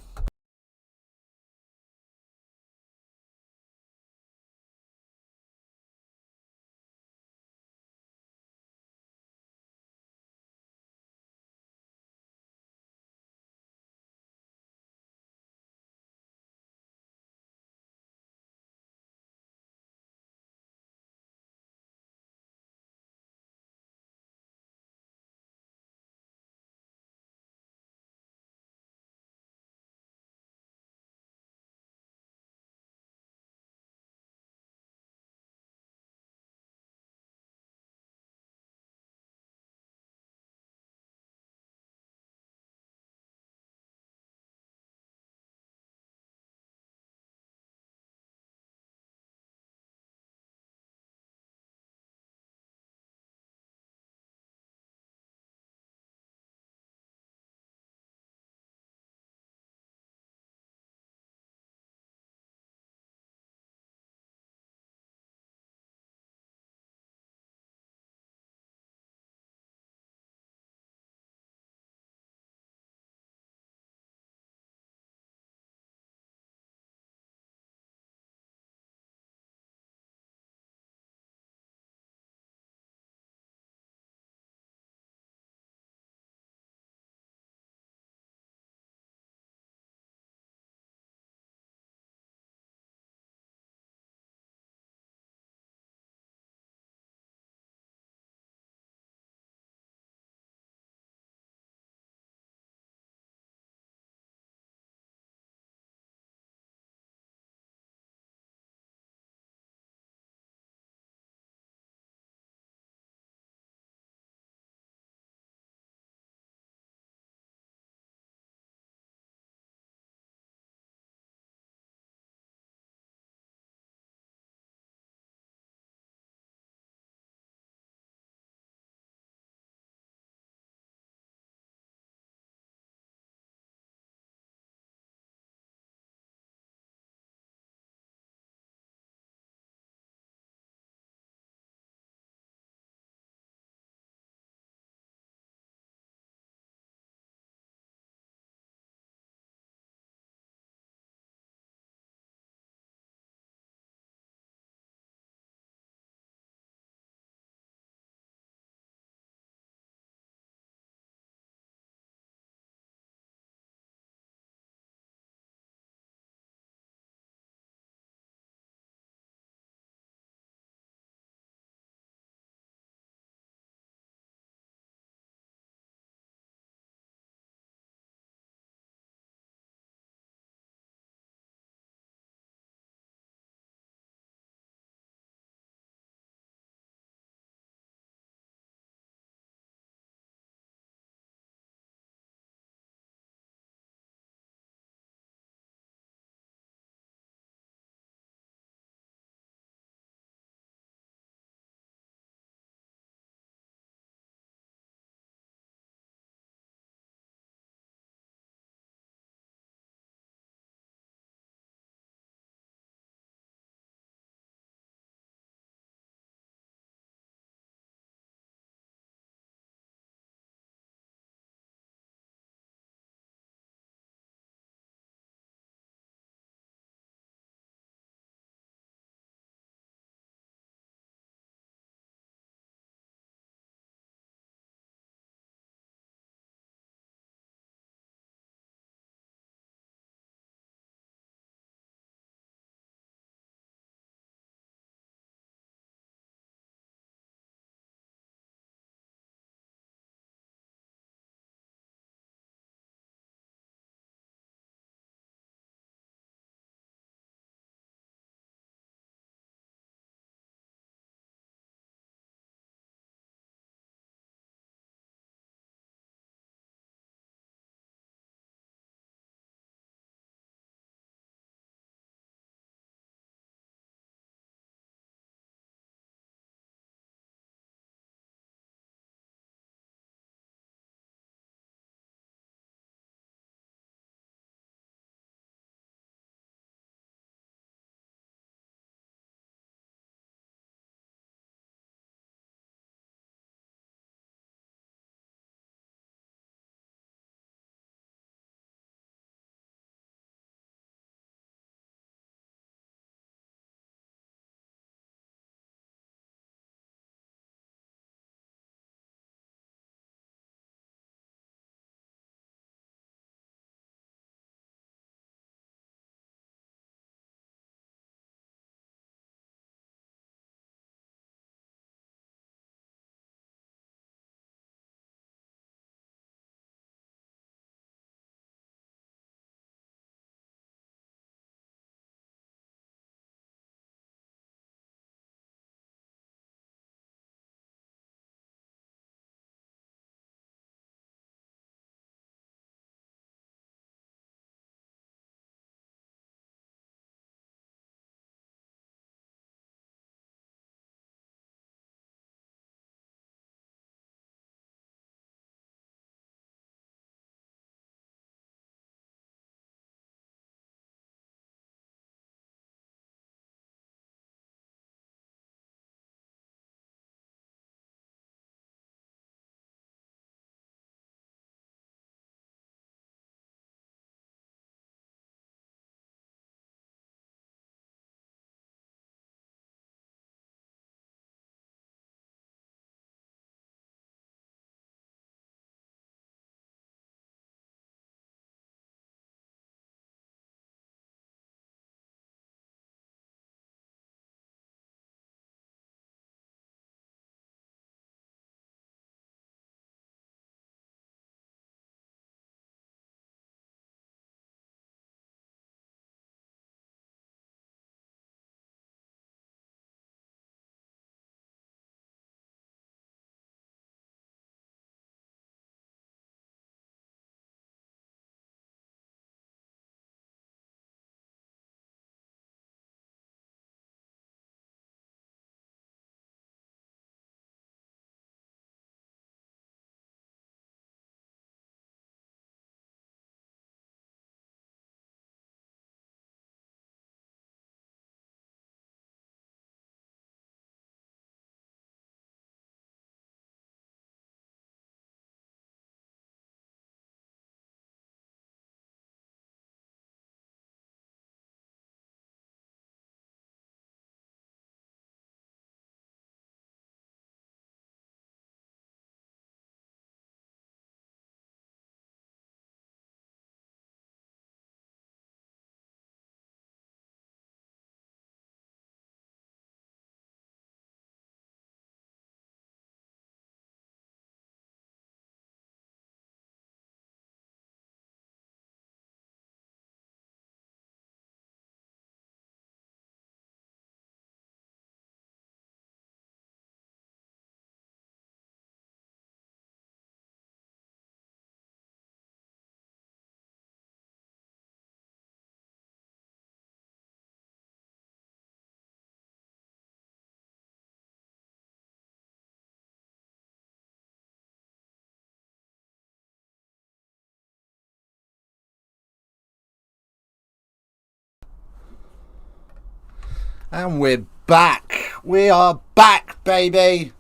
And we're back. We are back, baby.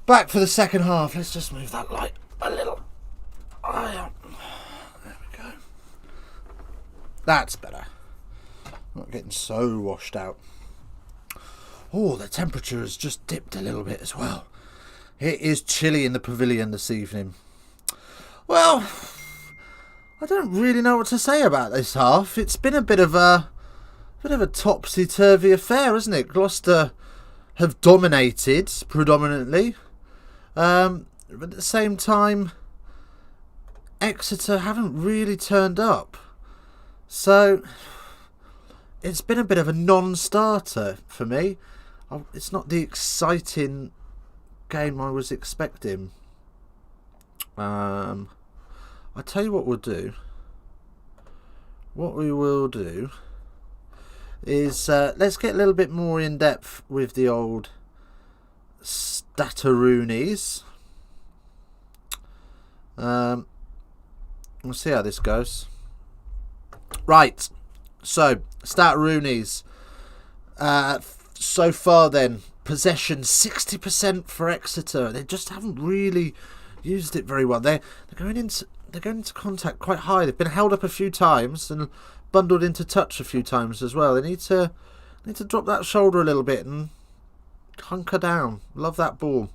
Back for the second half. Let's just move that light a little. There we go. That's better. Not getting so washed out. Oh, the temperature has just dipped a little bit as well. It is chilly in the pavilion this evening. Well, I don't really know what to say about this half. It's been a bit of a topsy-turvy affair, hasn't it? Gloucester have dominated predominantly. But at the same time, Exeter haven't really turned up. So it's been a bit of a non-starter for me. It's not the exciting game I was expecting. I'll tell you what we'll do. What we will do is let's get a little bit more in depth with the old Stataroonies. We'll see how this goes. Right, so Stataroonies. So far then, possession 60% for Exeter. They just haven't really used it very well. They're going into contact quite high. They've been held up a few times and bundled into touch a few times as well. They need to drop that shoulder a little bit and hunker down. Love that ball.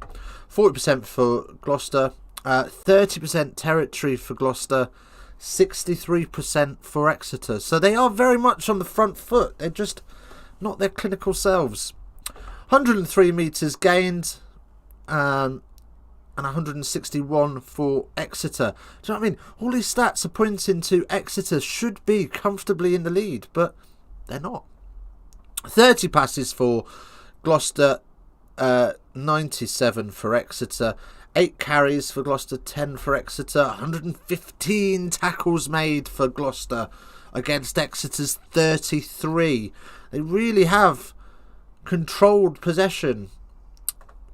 40% for Gloucester, 30% territory for Gloucester, 63% for Exeter. So they are very much on the front foot. They're just not their clinical selves. 103 metres gained, and 161 for Exeter. Do you know what I mean? All these stats are pointing to Exeter should be comfortably in the lead, but they're not. 30 passes for Gloucester, 97 for Exeter. 8 carries for Gloucester, 10 for Exeter. 115 tackles made for Gloucester against Exeter's 33. They really have controlled possession,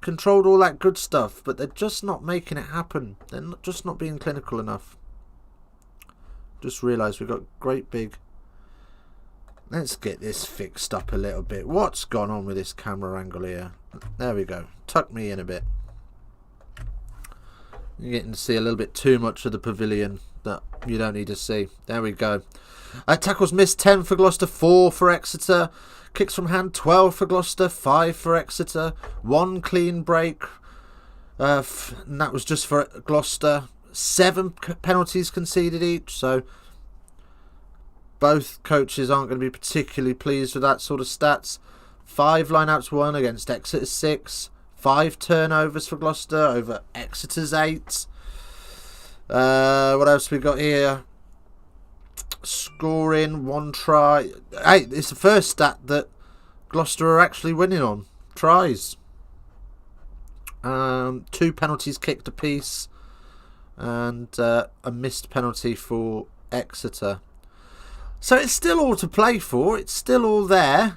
controlled all that good stuff, but they're just not making it happen. They're just not being clinical enough. Just realised we've got great big... Let's get this fixed up a little bit. What's gone on with this camera angle here? There we go. Tuck me in a bit. You're getting to see a little bit too much of the pavilion that you don't need to see. There we go. Tackles missed, 10 for Gloucester, 4 for Exeter. Kicks from hand, 12 for Gloucester, 5 for Exeter. 1 clean break, and that was just for Gloucester. 7 penalties conceded each, so both coaches aren't going to be particularly pleased with that sort of stats. 5 lineouts won against Exeter's 6. 5 turnovers for Gloucester over Exeter's 8. What else we got here? Scoring, 1 try. Hey, it's the first stat that Gloucester are actually winning on. Tries. 2 penalties kicked apiece. And a missed penalty for Exeter. So it's still all to play for. It's still all there.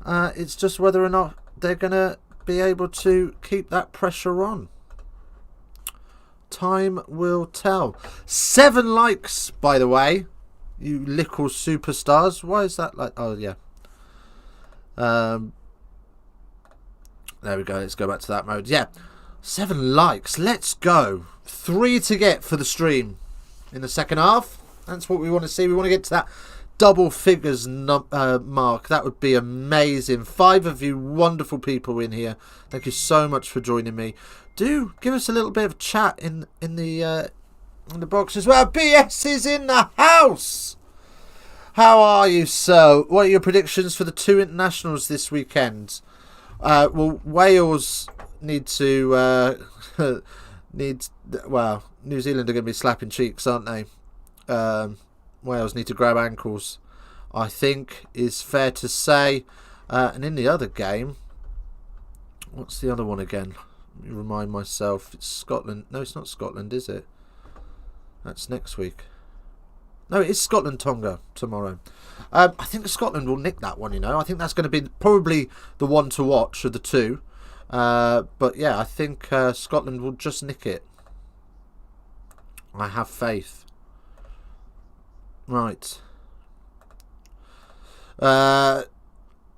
It's just whether or not they're going to be able to keep that pressure on. Time will tell. 7 likes, by the way, you little superstars. Why is that like? Oh, yeah. There we go. Let's go back to that mode. Yeah. 7 likes. Let's go. 3 to get for the stream in the second half. That's what we want to see. We want to get to that double figures mark. That would be amazing. 5 of you wonderful people in here. Thank you so much for joining me. Do give us a little bit of chat in the box as well. BS is in the house. How are you, sir? What are your predictions for the 2 internationals this weekend? Well, Wales need to well, New Zealand are going to be slapping cheeks, aren't they? Wales need to grab ankles, I think is fair to say. And in the other game, what's the other one again? Let me remind myself. It's Scotland. No, it's not Scotland, is it? That's next week. No, it is Scotland-Tonga tomorrow. I think Scotland will nick that one, you know. I think that's going to be probably the one to watch of the 2. But yeah, I think Scotland will just nick it. I have faith. Right.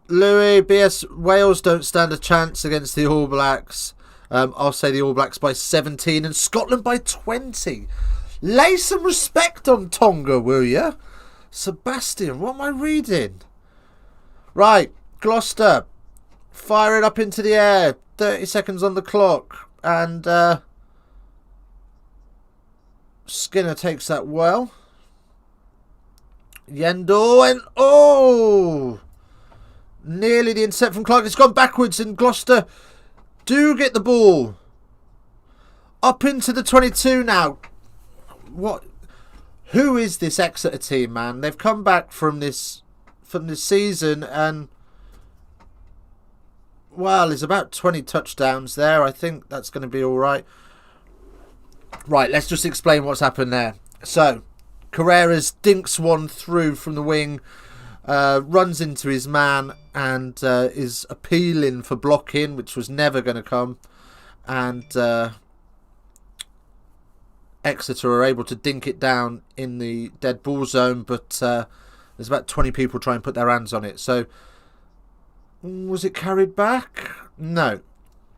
Louis, BS, Wales don't stand a chance against the All Blacks. I'll say the All Blacks by 17 and Scotland by 20. Lay some respect on Tonga, will you? Sebastian, what am I reading? Right, Gloucester. Fire it up into the air. 30 seconds on the clock. And Skinner takes that well. Yendall and oh! Nearly the intercept from Clark. It's gone backwards and Gloucester do get the ball. Up into the 22 now. What? Who is this Exeter team, man? They've come back from this season and well, there's about 20 touchdowns there. I think that's going to be all right. Right, let's just explain what's happened there. So, Carreras dinks one through from the wing, runs into his man and is appealing for blocking, which was never going to come. And Exeter are able to dink it down in the dead ball zone, but there's about 20 people trying to put their hands on it. So, was it carried back? No,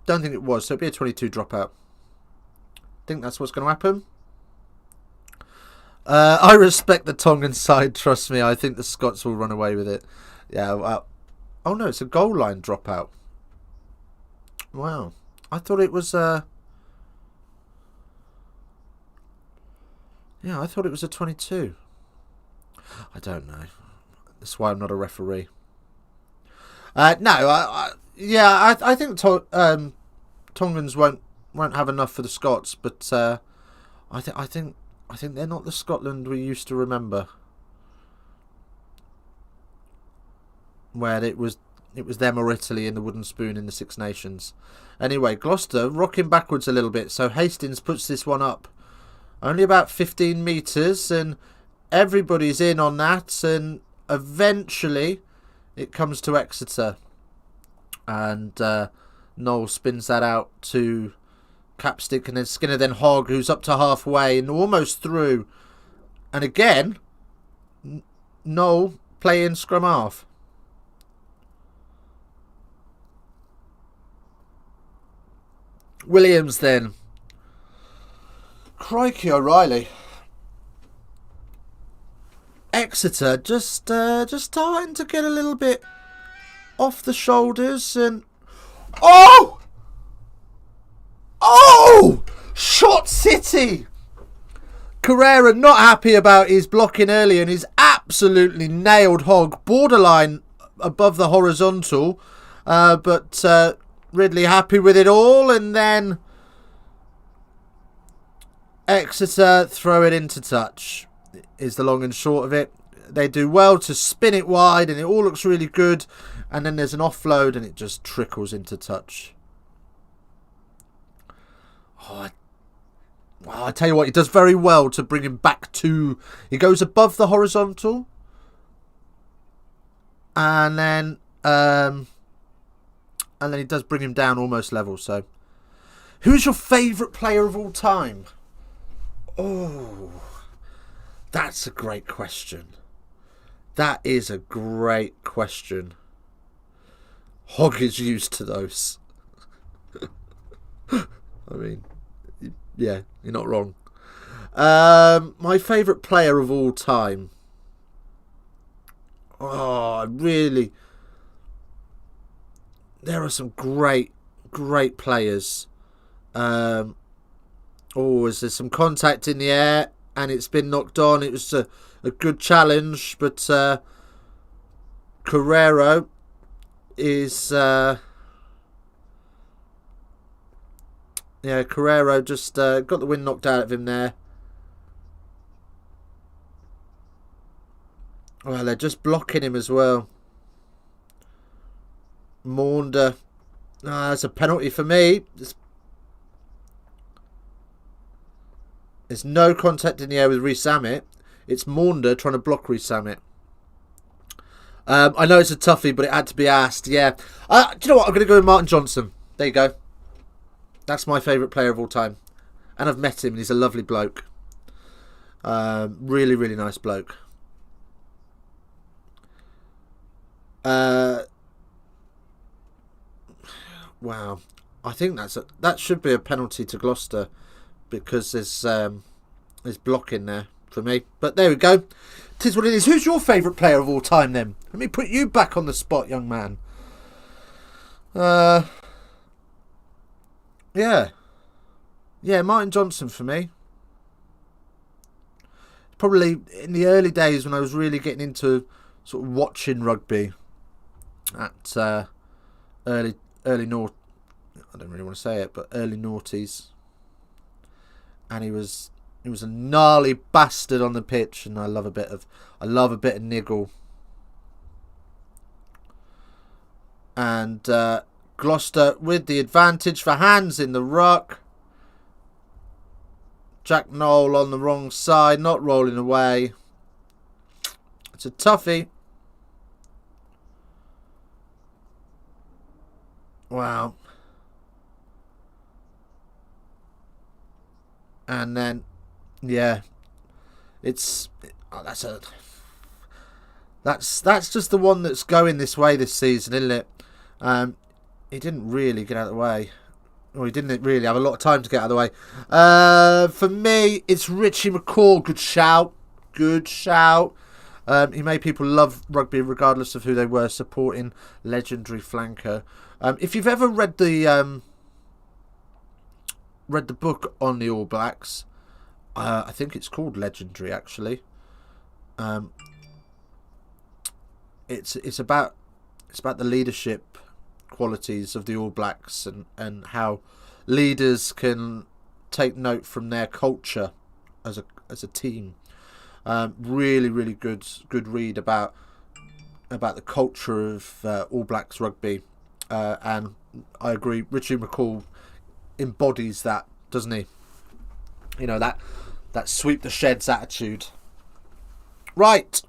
don't think it was. So it'll be a 22 dropout. Think that's what's going to happen. I respect the Tongan side. Trust me, I think the Scots will run away with it. Yeah. Well, oh no, it's a goal line dropout. Wow, I thought it was. Yeah, I thought it was a 22. I don't know. That's why I'm not a referee. No, I think Tongans won't have enough for the Scots, but I think they're not the Scotland we used to remember, where it was them or Italy in the wooden spoon in the Six Nations. Anyway, Gloucester rocking backwards a little bit, so Hastings puts this one up, only about 15 metres, and everybody's in on that, and eventually it comes to Exeter, and Noel spins that out to Capstick, and then Skinner, then Hogg, who's up to halfway and almost through. And again, Noel playing scrum half. Williams then. Crikey O'Reilly. Exeter just starting to get a little bit off the shoulders and oh Shot City. Carrera not happy about his blocking earlier and he's absolutely nailed Hogg, borderline above the horizontal, but Ridley happy with it all, and then Exeter throw it into touch is the long and short of it. They do well to spin it wide and it all looks really good, and then there's an offload and it just trickles into touch. I tell you what, he does very well to bring him back to... He goes above the horizontal, and then he does bring him down almost level. So, who's your favourite player of all time? Oh, that's a great question. That is a great question. Hogg is used to those. I mean, yeah, you're not wrong. My favourite player of all time. Oh, really. There are some great players. There's some contact in the air and it's been knocked on. It was a good challenge, but Carrero is... Carrero just got the wind knocked out of him there. Well, they're just blocking him as well. Maunder. That's a penalty for me. There's no contact in the air with Rees-Zammit. It's Maunder trying to block Rees-Zammit. I know it's a toughie, but it had to be asked. Yeah. Do you know what? I'm going to go with Martin Johnson. There you go. That's my favourite player of all time. And I've met him and he's a lovely bloke. Really, really nice bloke. Wow. I think that should be a penalty to Gloucester because there's blocking there for me. But there we go. Tis what it is. Who's your favourite player of all time then? Let me put you back on the spot, young man. Yeah. Yeah, Martin Johnson for me. Probably in the early days when I was really getting into sort of watching rugby at early naught. I don't really want to say it, but early noughties. And he was a gnarly bastard on the pitch, and I love a bit of niggle. And Gloucester with the advantage for hands in the ruck. Jack Knoll on the wrong side, not rolling away. It's a toughie. Wow. And then, yeah, that's just the one that's going this way this season, isn't it? He didn't really get out of the way. Or he didn't really have a lot of time to get out of the way. For me, it's Richie McCall. Good shout. Good shout. He made people love rugby regardless of who they were, supporting legendary flanker. If you've ever read the book on the All Blacks, I think it's called Legendary actually. It's about the leadership qualities of the All Blacks and how leaders can take note from their culture as a team. Really good read about the culture of All Blacks rugby, and I agree. Richie McCall embodies that, doesn't he? You know, that sweep the sheds attitude. Right.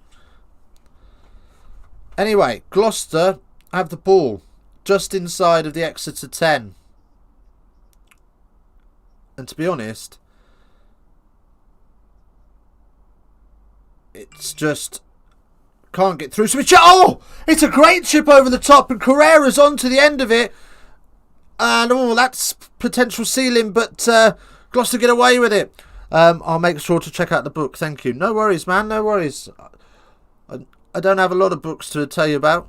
Anyway, Gloucester have the ball just inside of the Exeter 10. And to be honest, it's just can't get through. So it's a great chip over the top, and Carrera's onto the end of it. And that's potential ceiling, but Gloucester get away with it. I'll make sure to check out the book. Thank you. No worries, man. No worries. I don't have a lot of books to tell you about.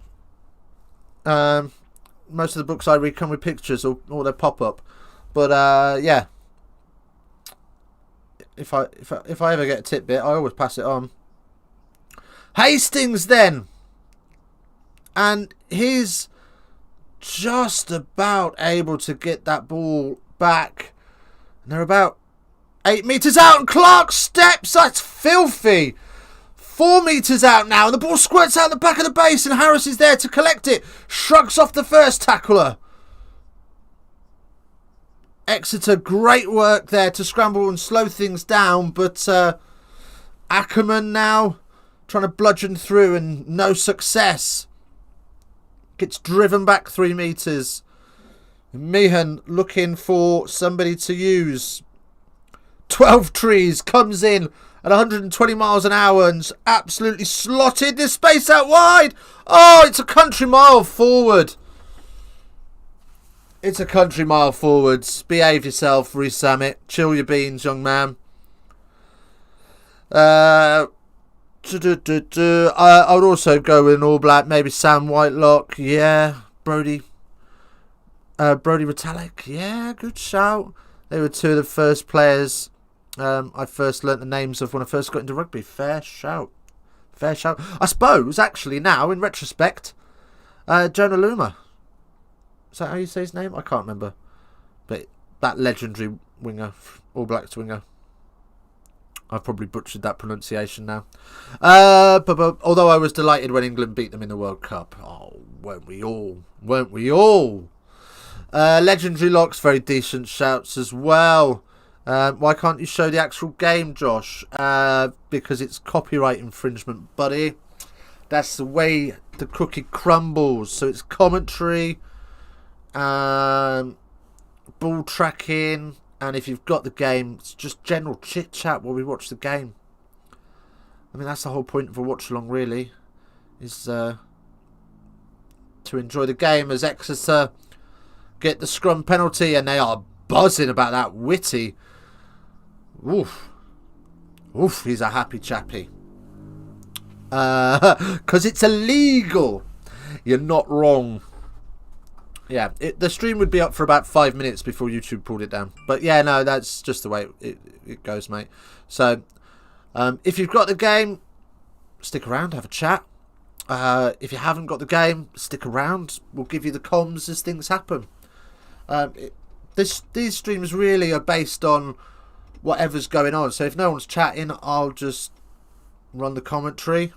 Most of the books I read come with pictures or they pop up. But yeah, if I ever get a tidbit, I always pass it on. Hastings then, and he's just about able to get that ball back. And they're about 8 metres out, and Clark steps. That's filthy. 4 metres out now, and the ball squirts out the back of the base, and Harris is there to collect it. Shrugs off the first tackler. Exeter, great work there to scramble and slow things down, but Ackerman now trying to bludgeon through and no success. Gets driven back 3 metres. Meehan looking for somebody to use. 12 trees comes in at 120 miles an hour and absolutely slotted this space out wide. Oh, it's a country mile forward. It's a country mile forwards. Behave yourself, Reece Samet. Chill your beans, young man. I would also go with an All Black, maybe Sam Whitelock. Yeah, Brody Retallick. Yeah, good shout. They were two of the first players I first learnt the names of when I first got into rugby. Fair shout. Fair shout. I suppose, actually, now, in retrospect, Jonah Luma. Is that how you say his name? I can't remember. But that legendary winger, All Blacks winger. I've probably butchered that pronunciation now. But although I was delighted when England beat them in the World Cup. Oh, weren't we all? Weren't we all? Legendary locks, very decent shouts as well. Why can't you show the actual game, Josh? Because it's copyright infringement, buddy. That's the way the cookie crumbles. So it's commentary, ball tracking, and if you've got the game, it's just general chit chat while we watch the game. I mean, that's the whole point of a watch along, really, is to enjoy the game as Exeter get the scrum penalty, and they are buzzing about that. Whitty. Oof. Oof, he's a happy chappy. Because it's illegal. You're not wrong. Yeah, the stream would be up for about 5 minutes before YouTube pulled it down. But yeah, no, that's just the way it goes, mate. So, if you've got the game, stick around, have a chat. If you haven't got the game, stick around. We'll give you the comms as things happen. These streams really are based on whatever's going on. So if no one's chatting, I'll just run the commentary.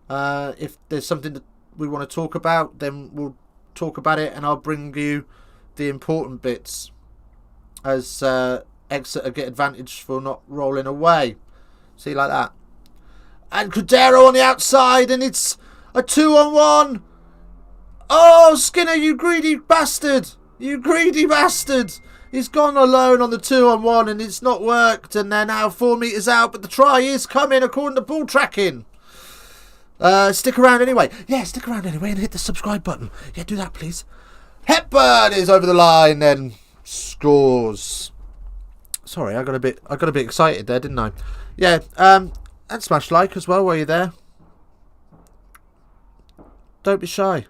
If there's something that we want to talk about, then we'll talk about it, and I'll bring you the important bits as Exeter get advantage for not rolling away. See, like that. And Cordero on the outside, and it's a 2-on-1. Oh, Skinner, you greedy bastard. You greedy bastard. He's gone alone on the 2-on-1, and it's not worked, and they're now 4 metres out, but the try is coming according to ball tracking. Stick around anyway. Yeah, stick around anyway and hit the subscribe button. Yeah, do that, please. Hepburn is over the line and scores. Sorry, I got a bit excited there, didn't I? Yeah, and smash like as well while you're there. Don't be shy.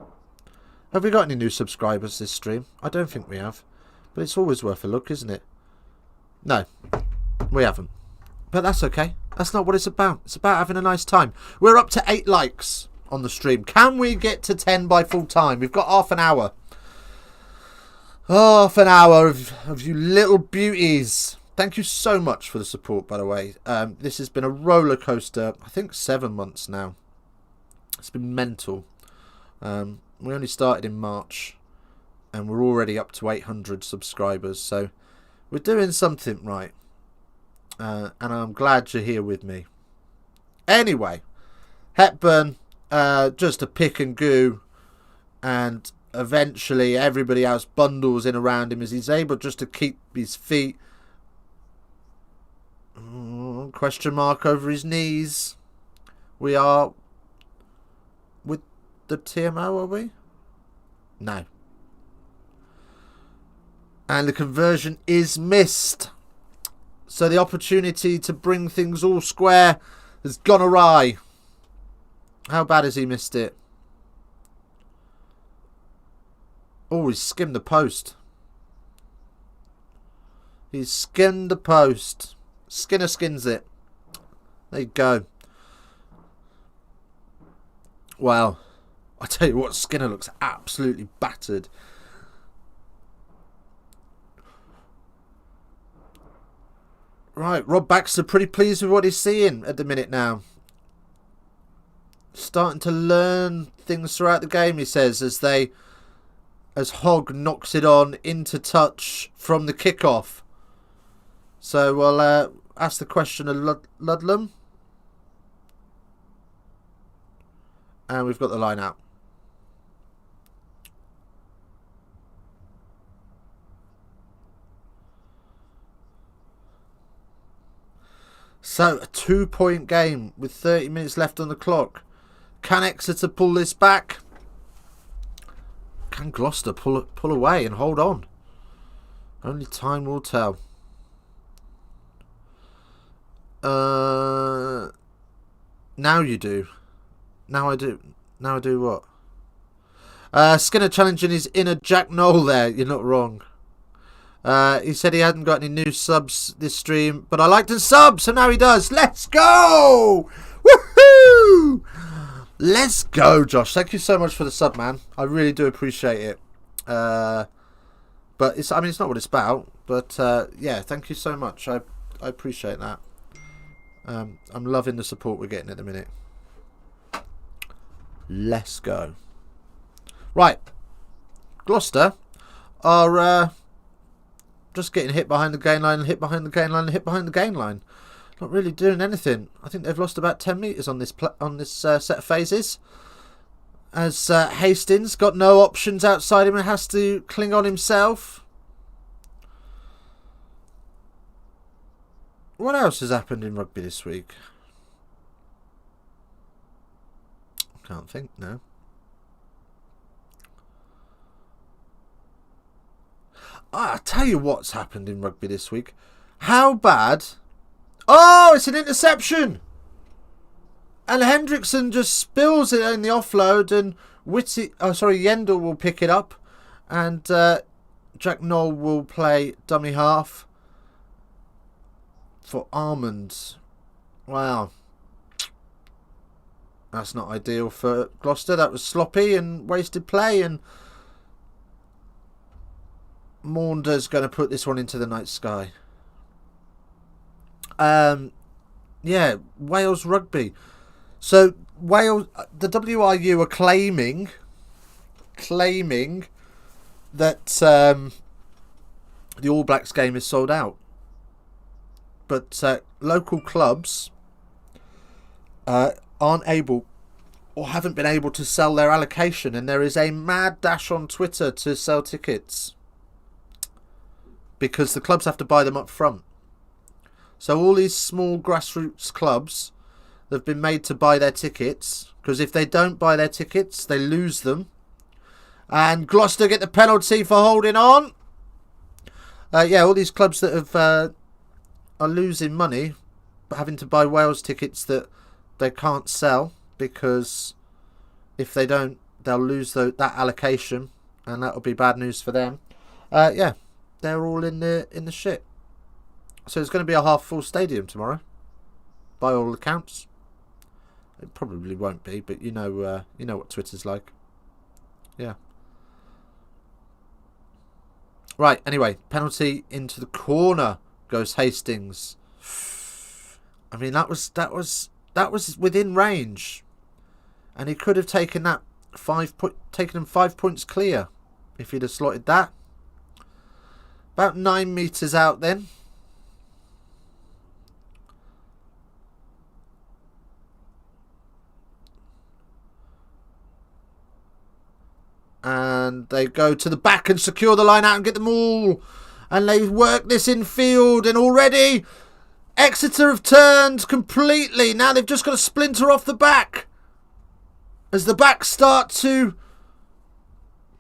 Have we got any new subscribers this stream? I don't think we have. But it's always worth a look, isn't it? No, we haven't. But that's okay. That's not what it's about. It's about having a nice time. We're up to 8 likes on the stream. Can we get to 10 by full time? We've got half an hour. Half an hour of you little beauties. Thank you so much for the support, by the way. This has been a roller coaster. I think 7 months now. It's been mental. We only started in March, and we're already up to 800 subscribers. So we're doing something right. And I'm glad you're here with me. Anyway, Hepburn, just a pick and goo, and eventually everybody else bundles in around him as he's able just to keep his feet. Question mark over his knees. We are with the TMO, are we? No. And the conversion is missed. So the opportunity to bring things all square has gone awry. How bad has he missed it? Oh, he's skimmed the post. He's skimmed the post. Skinner skins it. There you go. Well, I tell you what, Skinner looks absolutely battered. Right, Rob Baxter pretty pleased with what he's seeing at the minute now. Starting to learn things throughout the game, he says, as Hogg knocks it on into touch from the kickoff. So we'll ask the question of Ludlam. And we've got the line out. So, a 2-point game with 30 minutes left on the clock. Can Exeter pull this back? Can Gloucester pull away and hold on? Only time will tell. Now you do. Now I do. Now I do what? Skinner challenging his inner Jack Noel there. You're not wrong. He said he hadn't got any new subs this stream, but I liked his subs, so now he does. Let's go! Woohoo! Let's go, Josh. Thank you so much for the sub, man. I really do appreciate it. But it's not what it's about. But yeah, thank you so much. I appreciate that. I'm loving the support we're getting at the minute. Let's go. Right. Gloucester are just getting hit behind the gain line and hit behind the gain line and hit behind the gain line. Not really doing anything. I think they've lost about 10 metres on this set of phases. As Hastings got no options outside him and has to cling on himself. What else has happened in rugby this week? Can't think now. I tell you what's happened in rugby this week. How bad? Oh, it's an interception. And Hendrickson just spills it in the offload, and Yendel will pick it up, and Jack Knoll will play dummy half for Almonds. Wow. That's not ideal for Gloucester. That was sloppy and wasted play, and Maunder's going to put this one into the night sky. Yeah, Wales Rugby. So Wales, the WRU are claiming that the All Blacks game is sold out, but local clubs aren't able or haven't been able to sell their allocation, and there is a mad dash on Twitter to sell tickets because the clubs have to buy them up front. So all these small grassroots clubs, they've been made to buy their tickets, because if they don't buy their tickets, they lose them. And Gloucester get the penalty for holding on. Yeah, all these clubs that have are losing money, but having to buy Wales tickets that they can't sell, because if they don't, they'll lose that allocation, and that'll be bad news for them. Yeah, they're all in the shit. So it's going to be a half full stadium tomorrow, by all accounts. It probably won't be, but you know what Twitter's like. Yeah. Right. Anyway, penalty into the corner goes Hastings. I mean, that was within range, and he could have taken that taken him 5 points clear if he'd have slotted that. About 9 meters out then. And they go to the back and secure the line out and get them all. And they work this in field, and already Exeter have turned completely. Now they've just got to splinter off the back as the backs start to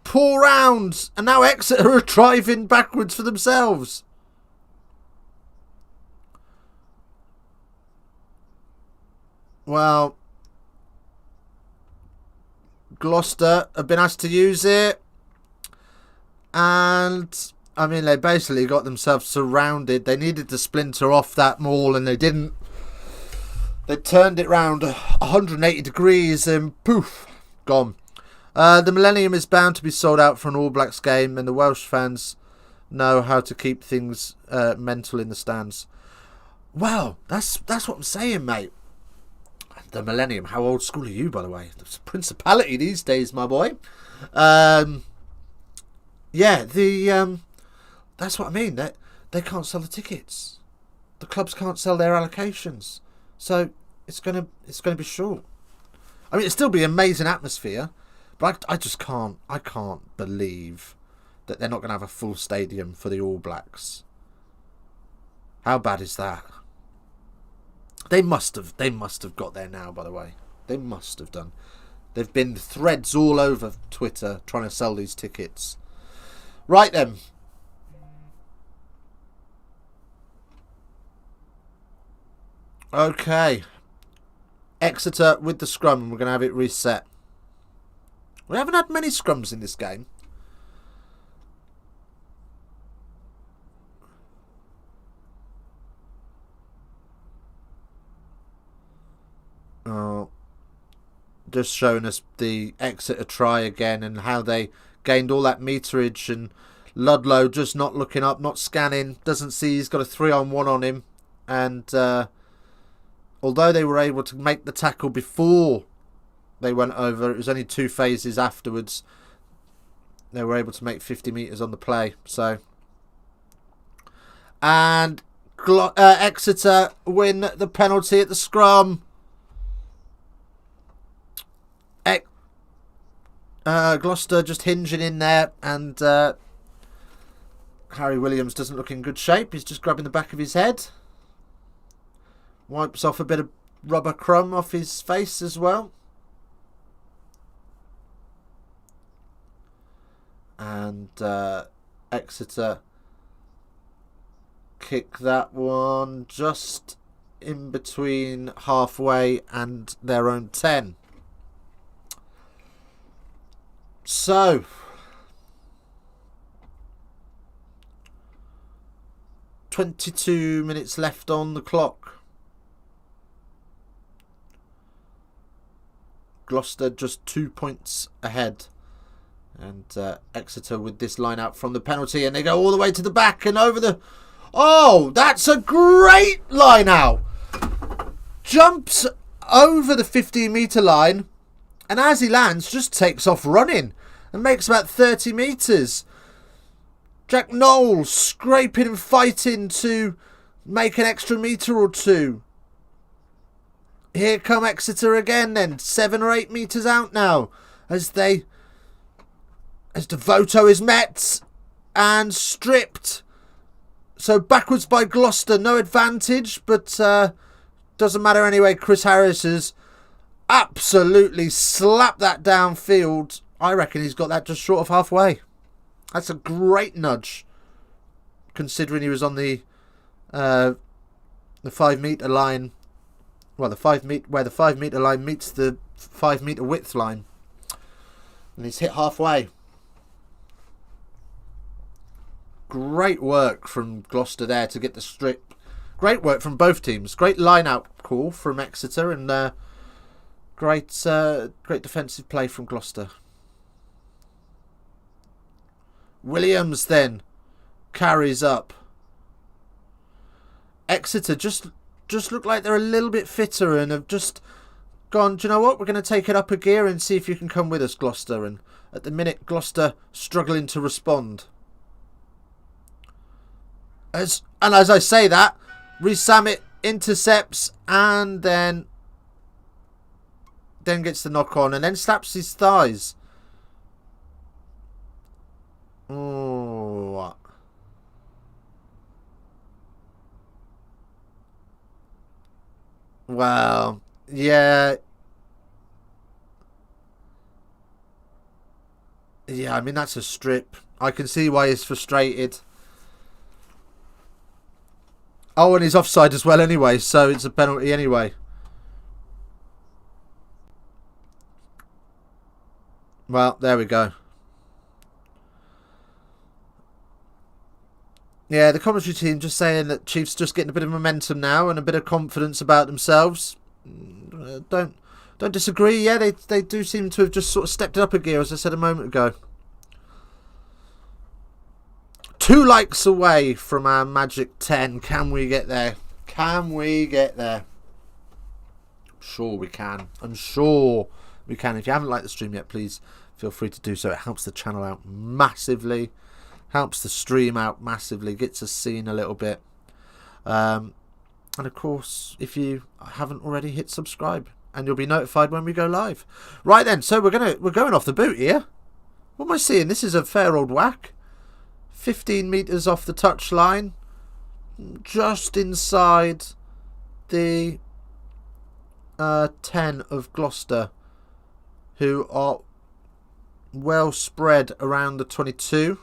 pour round. And now Exeter are driving backwards for themselves. Well, Gloucester have been asked to use it, and I mean, they basically got themselves surrounded. They needed to splinter off that maul, and they didn't. They turned it round 180 degrees and poof, gone. The Millennium is bound to be sold out for an All Blacks game, and the Welsh fans know how to keep things mental in the stands. Well, that's what I'm saying, mate. The Millennium. How old school are you, by the way? It's a principality these days, my boy. Yeah, that's what I mean. They can't sell the tickets. The clubs can't sell their allocations, so it's gonna be short. I mean, it'll still be an amazing atmosphere, but I just can't. I can't believe that they're not gonna have a full stadium for the All Blacks. How bad is that? They must have got there now, by the way. They must have done. There've been threads all over Twitter trying to sell these tickets. Right then. Okay. Exeter with the scrum. We're going to have it reset. We haven't had many scrums in this game. Just showing us the Exeter try again and how they gained all that meterage, and Ludlow just not looking up, not scanning, doesn't see he's got a 3-on-1 on him, and although they were able to make the tackle before they went over, it was only 2 phases afterwards. They were able to make 50 metres on the play. So, and Exeter win the penalty at the scrum. Gloucester just hinging in there, and Harry Williams doesn't look in good shape. He's just grabbing the back of his head. Wipes off a bit of rubber crumb off his face as well. And Exeter kick that one just in between halfway and their own 10. So, $22 left on the clock. Gloucester just 2 points ahead. And Exeter with this line out from the penalty. And they go all the way to the back and over the... Oh, that's a great line out. Jumps over the 15-metre line. And as he lands, just takes off running. And makes about 30 metres. Jack Knowles scraping and fighting to make an extra metre or two. Here come Exeter again then. 7 or 8 metres out now. As Devoto is met and stripped. So backwards by Gloucester. No advantage, but doesn't matter anyway. Chris Harris has absolutely slapped that downfield. I reckon he's got that just short of halfway. That's a great nudge, considering he was on the 5-metre line. Well, where the 5-metre line meets the 5-metre width line, and he's hit halfway. Great work from Gloucester there to get the strip. Great work from both teams. Great line-out call from Exeter, and great defensive play from Gloucester. Williams then carries up. Exeter just look like they're a little bit fitter and have just gone, do you know what, we're going to take it up a gear and see if you can come with us, Gloucester. And at the minute, Gloucester struggling to respond. As I say that, Reece Samet intercepts and then gets the knock on and then slaps his thighs. Oh. Well, yeah. Yeah, I mean, that's a strip. I can see why he's frustrated. Oh, and he's offside as well anyway, so it's a penalty anyway. Well, there we go. Yeah, the commentary team just saying that Chiefs just getting a bit of momentum now and a bit of confidence about themselves. Don't disagree. Yeah, they do seem to have just sort of stepped it up a gear, as I said a moment ago. 2 likes away from our magic 10. Can we get there? Can we get there? I'm sure we can. I'm sure we can. If you haven't liked the stream yet, please feel free to do so. It helps the channel out massively. Helps the stream out massively. Gets us seen a little bit. And of course, if you haven't already, hit subscribe. And you'll be notified when we go live. Right then, so we're going off the boot here. What am I seeing? This is a fair old whack. 15 metres off the touchline. Just inside the 10 of Gloucester, who are well spread around the 22.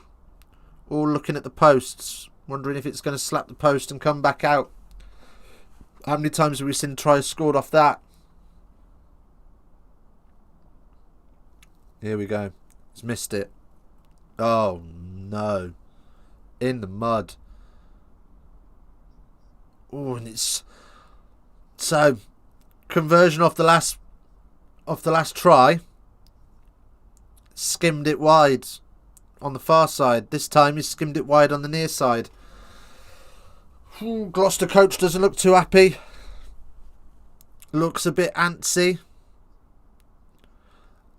All looking at the posts, wondering if it's going to slap the post and come back out. How many times have we seen tries scored off that? Here we go. He's missed it. Oh no. In the mud. Oh, and it's so conversion off the last try. Skimmed it wide on the far side. This time he skimmed it wide on the near side. Gloucester coach doesn't look too happy. Looks a bit antsy.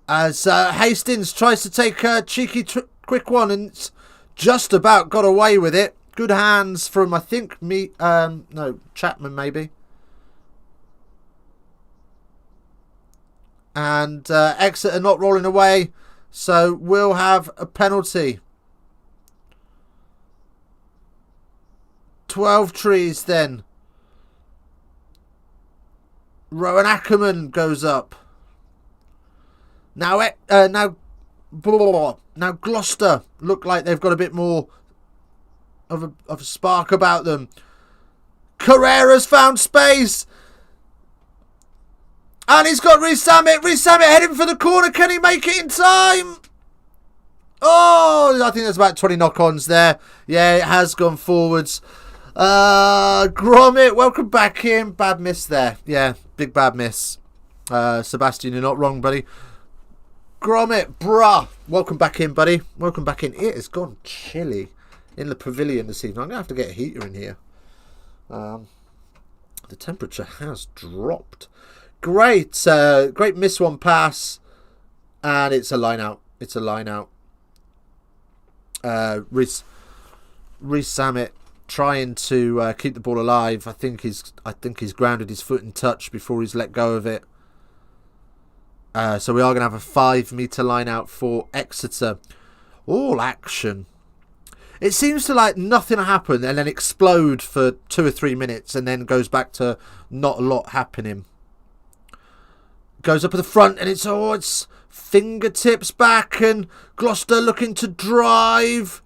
As Hastings tries to take a cheeky quick one and it's just about got away with it. Good hands from, I think, Chapman maybe. And Exeter not rolling away. So we'll have a penalty. 12 trees then. Rowan Ackerman goes up. Now Blah. Now Gloucester look like they've got a bit more of a spark about them. Carrera's found space. And he's got Reece Samet. Reece Samet heading for the corner. Can he make it in time? Oh, I think there's about 20 knock-ons there. Yeah, it has gone forwards. Gromit, welcome back in. Bad miss there. Yeah, big bad miss. Sebastian, you're not wrong, buddy. Gromit, bruh. Welcome back in, buddy. Welcome back in. It has gone chilly in the pavilion this evening. I'm going to have to get a heater in here. The temperature has dropped. Great. Great miss one pass. And it's a line out. It's a line out. Reece Samet trying to keep the ball alive. I think he's grounded his foot in touch before he's let go of it. So we are going to have a 5 metre line out for Exeter. All action. It seems to like nothing happen and then explode for 2 or 3 minutes and then goes back to not a lot happening. Goes up at the front and it's fingertips back and Gloucester looking to drive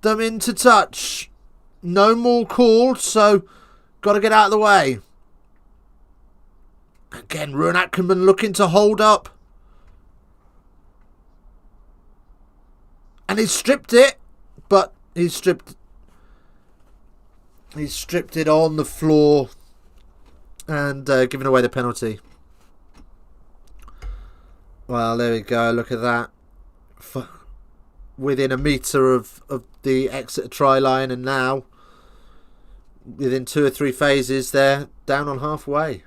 them into touch. No more called, so got to get out of the way. Again, Ruan Atkinson looking to hold up. And he's stripped it, but he's stripped it on the floor and giving away the penalty. Well, there we go. Look at that. Within a metre of the Exeter try line, and now within 2 or 3 phases, they're down on halfway.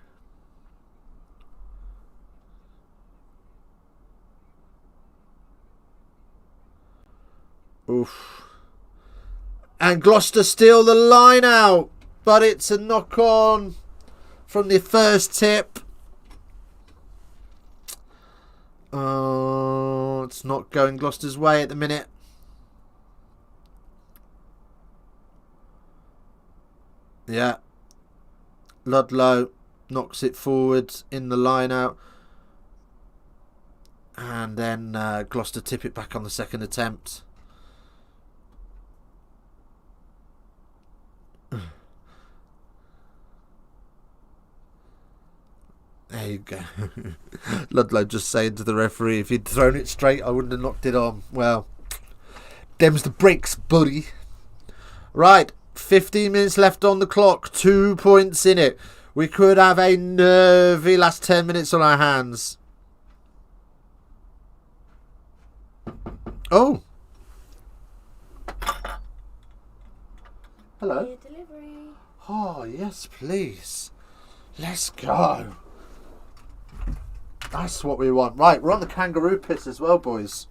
Oof. And Gloucester steal the line out, but it's a knock on from the first tip. Oh, it's not going Gloucester's way at the minute. Yeah. Ludlow knocks it forward in the line out. And then Gloucester tip it back on the second attempt. There you go. Ludlow just saying to the referee, if he'd thrown it straight, I wouldn't have knocked it on. Well, them's the breaks, buddy. Right, 15 minutes left on the clock. 2 points in it. We could have a nervy last 10 minutes on our hands. Oh. Hello. Delivery. Oh, yes, please. Let's go. That's what we want. Right, we're on the kangaroo piss as well, boys.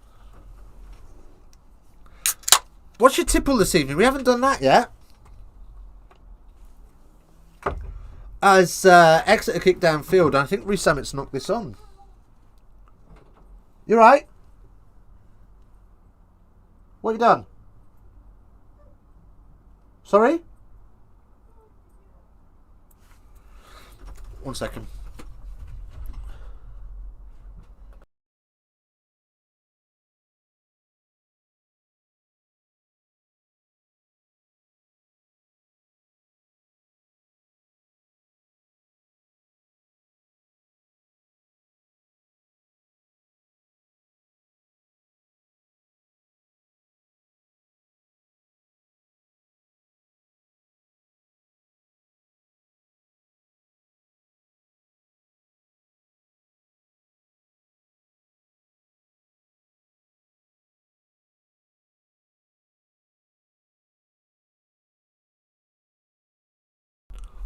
What's your tipple this evening? We haven't done that yet. As Exeter kick downfield, I think Reece Samet's knocked this on. You right? What have you done? Sorry? 1 second.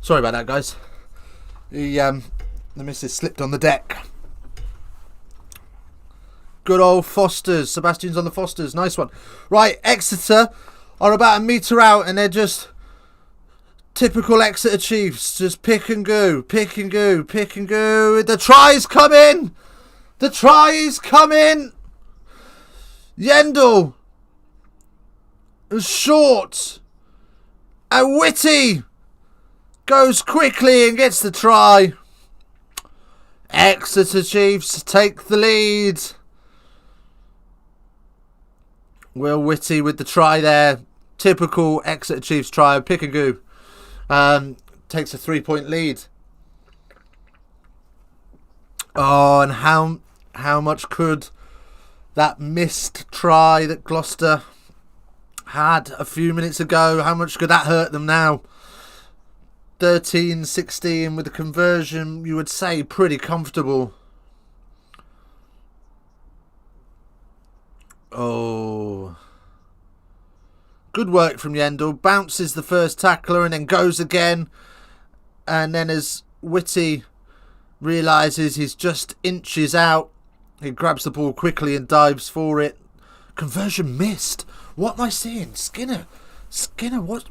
Sorry about that, guys. The missus slipped on the deck. Good old Fosters. Sebastian's on the Fosters. Nice one. Right, Exeter are about a metre out and they're just typical Exeter Chiefs. Just pick and go, pick and go, pick and go. The try's coming. The try's coming. Yendall. Short. And Whitty goes quickly and gets the try. Exeter Chiefs take the lead. Will Whitty with the try there. Typical Exeter Chiefs try. Pickagoo takes a 3-point lead. Oh, and how much could that missed try that Gloucester had a few minutes ago, how much could that hurt them now? 13-16 with the conversion, you would say pretty comfortable. Oh. Good work from Yendall. Bounces the first tackler and then goes again. And then as Whitty realises he's just inches out, he grabs the ball quickly and dives for it. Conversion missed. What am I seeing? Skinner, what?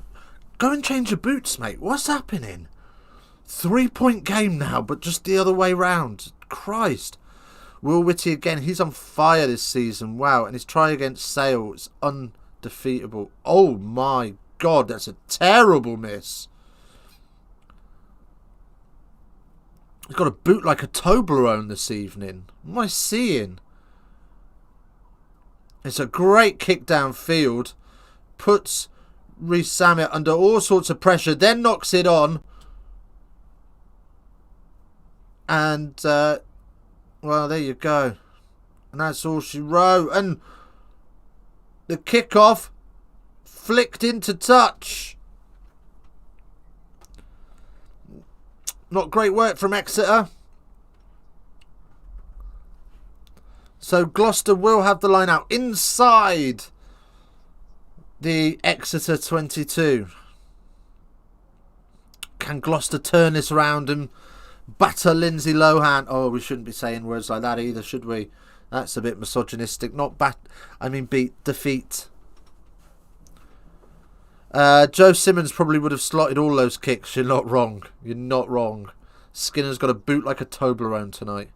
Go and change your boots, mate. What's happening? 3-point game now, but just the other way round. Christ. Will Whitty again. He's on fire this season. Wow. And his try against Sale is undefeatable. Oh my God. That's a terrible miss. He's got a boot like a Toblerone this evening. What am I seeing? It's a great kick downfield. Puts Reece Samet under all sorts of pressure. Then knocks it on. And, well, there you go. And that's all she wrote. And the kickoff flicked into touch. Not great work from Exeter. So Gloucester will have the line out inside the Exeter 22. Can Gloucester turn this around and batter Lindsay Lohan? Oh, we shouldn't be saying words like that either, should we? That's a bit misogynistic. Not defeat. Joe Simmons probably would have slotted all those kicks. You're not wrong. You're not wrong. Skinner's got a boot like a Toblerone tonight.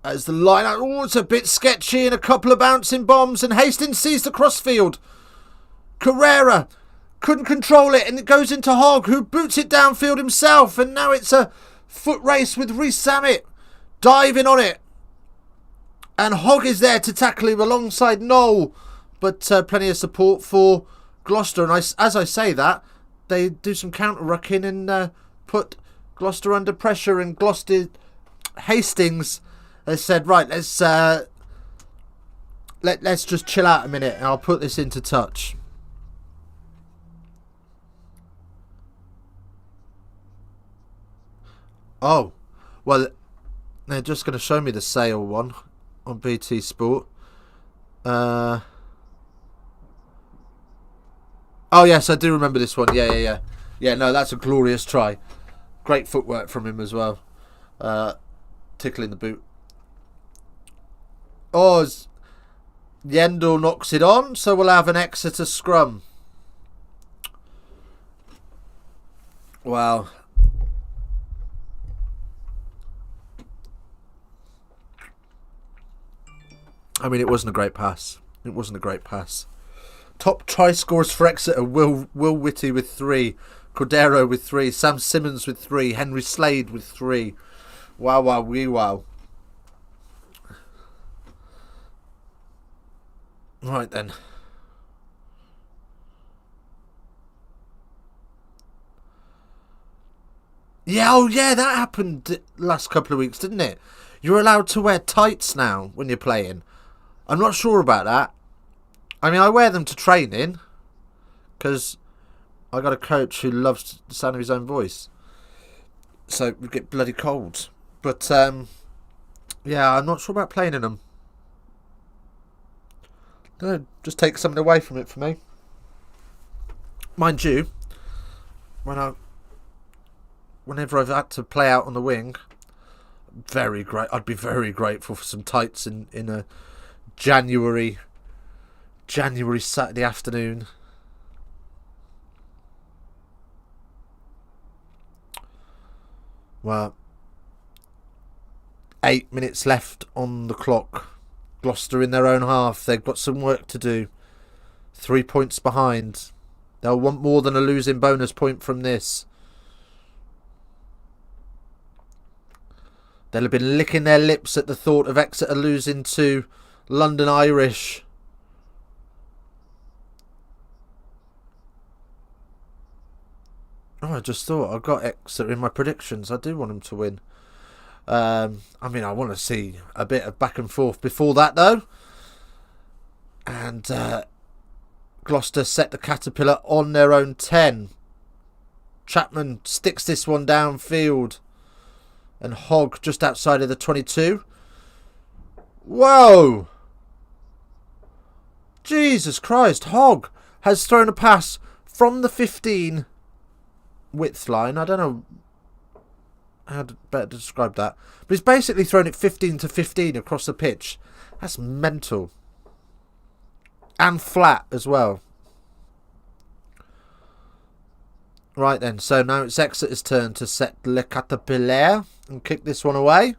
As the line out, oh, it's a bit sketchy and a couple of bouncing bombs, and Hastings sees the crossfield. Carrera couldn't control it, and it goes into Hogg, who boots it downfield himself, and now it's a foot race with Reece Samet diving on it. And Hogg is there to tackle him alongside Noel, but plenty of support for Gloucester. And as I say that, they do some counter-rucking and put Gloucester under pressure, and Gloucester Hastings has said, right, let's just chill out a minute and I'll put this into touch. Oh, well, they're just going to show me the Sale one on BT Sport. Oh, yes, I do remember this one. Yeah. Yeah, no, that's a glorious try. Great footwork from him as well. Tickling the boot. Oh, Yendall knocks it on, so we'll have an Exeter scrum. Wow. I mean, it wasn't a great pass. Top try scorers for Exeter: Will Whitty with 3, Cordero with 3, Sam Simmons with 3, Henry Slade with 3. Wow. Right then. Yeah, that happened last couple of weeks, didn't it? You're allowed to wear tights now when you're playing. I'm not sure about that. I mean, I wear them to training because I got a coach who loves the sound of his own voice. So we get bloody cold. But, yeah, I'm not sure about playing in them. No, just take something away from it for me. Mind you, whenever I've had to play out on the wing, I'd be very grateful for some tights in a January Saturday afternoon. Well, 8 minutes left on the clock. Gloucester in their own half. They've got some work to do. 3 points behind. They'll want more than a losing bonus point from this. They'll have been licking their lips at the thought of Exeter losing to London Irish. Oh, I just thought I got Exeter in my predictions. I do want them to win. I mean, I want to see a bit of back and forth before that, though. And Gloucester set the Caterpillar on their own 10. Chapman sticks this one downfield. And Hogg just outside of the 22. Whoa! Jesus Christ, Hogg has thrown a pass from the 15 width line. I don't know how to better describe that. But he's basically thrown it 15 to 15 across the pitch. That's mental. And flat as well. Right then, so now it's Exeter's turn to set Le Caterpillar and kick this one away.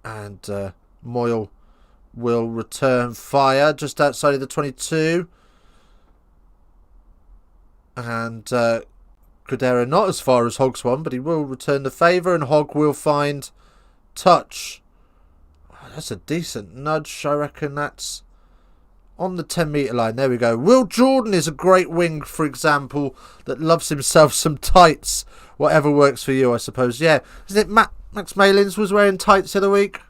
And Moyle will return fire just outside of the 22. And Credera not as far as Hogg's one, but he will return the favour, and Hogg will find touch. Oh, that's a decent nudge. I reckon that's on the 10-metre line. There we go. Will Jordan is a great wing, for example, that loves himself some tights. Whatever works for you, I suppose. Yeah. Isn't it Max Malins was wearing tights the other week?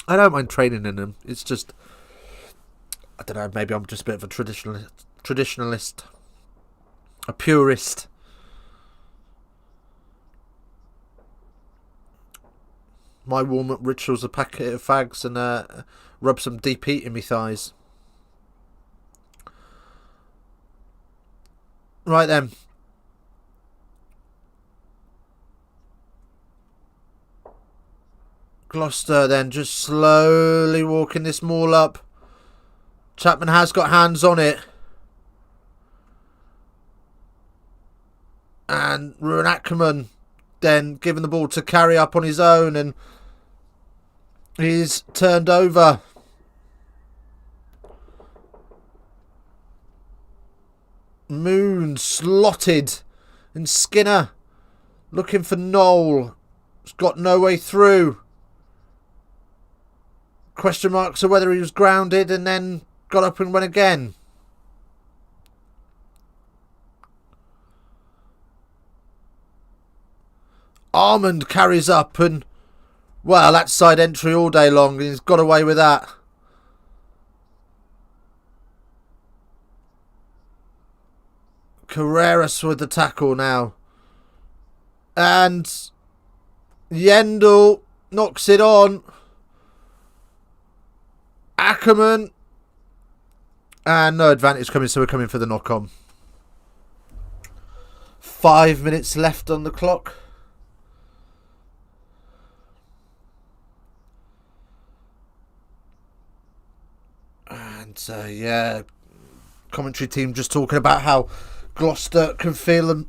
I don't mind training in them. It's just, I don't know, maybe I'm just a bit of a traditionalist. A purist. My warm-up ritual's a packet of fags and rub some deep heat in my thighs. Right then. Gloucester then just slowly walking this maul up. Chapman has got hands on it. And Ruan Ackerman then given the ball to carry up on his own, and he's turned over. Moon slotted, and Skinner looking for Knoll. He's got no way through. Question marks are whether he was grounded and then got up and went again. Armand carries up and, well, that's side entry all day long, and he's got away with that. Carreras with the tackle now. And Yendel knocks it on. Ackerman. And no advantage coming, so we're coming for the knock-on. 5 minutes left on the clock. And yeah, commentary team just talking about how Gloucester can feel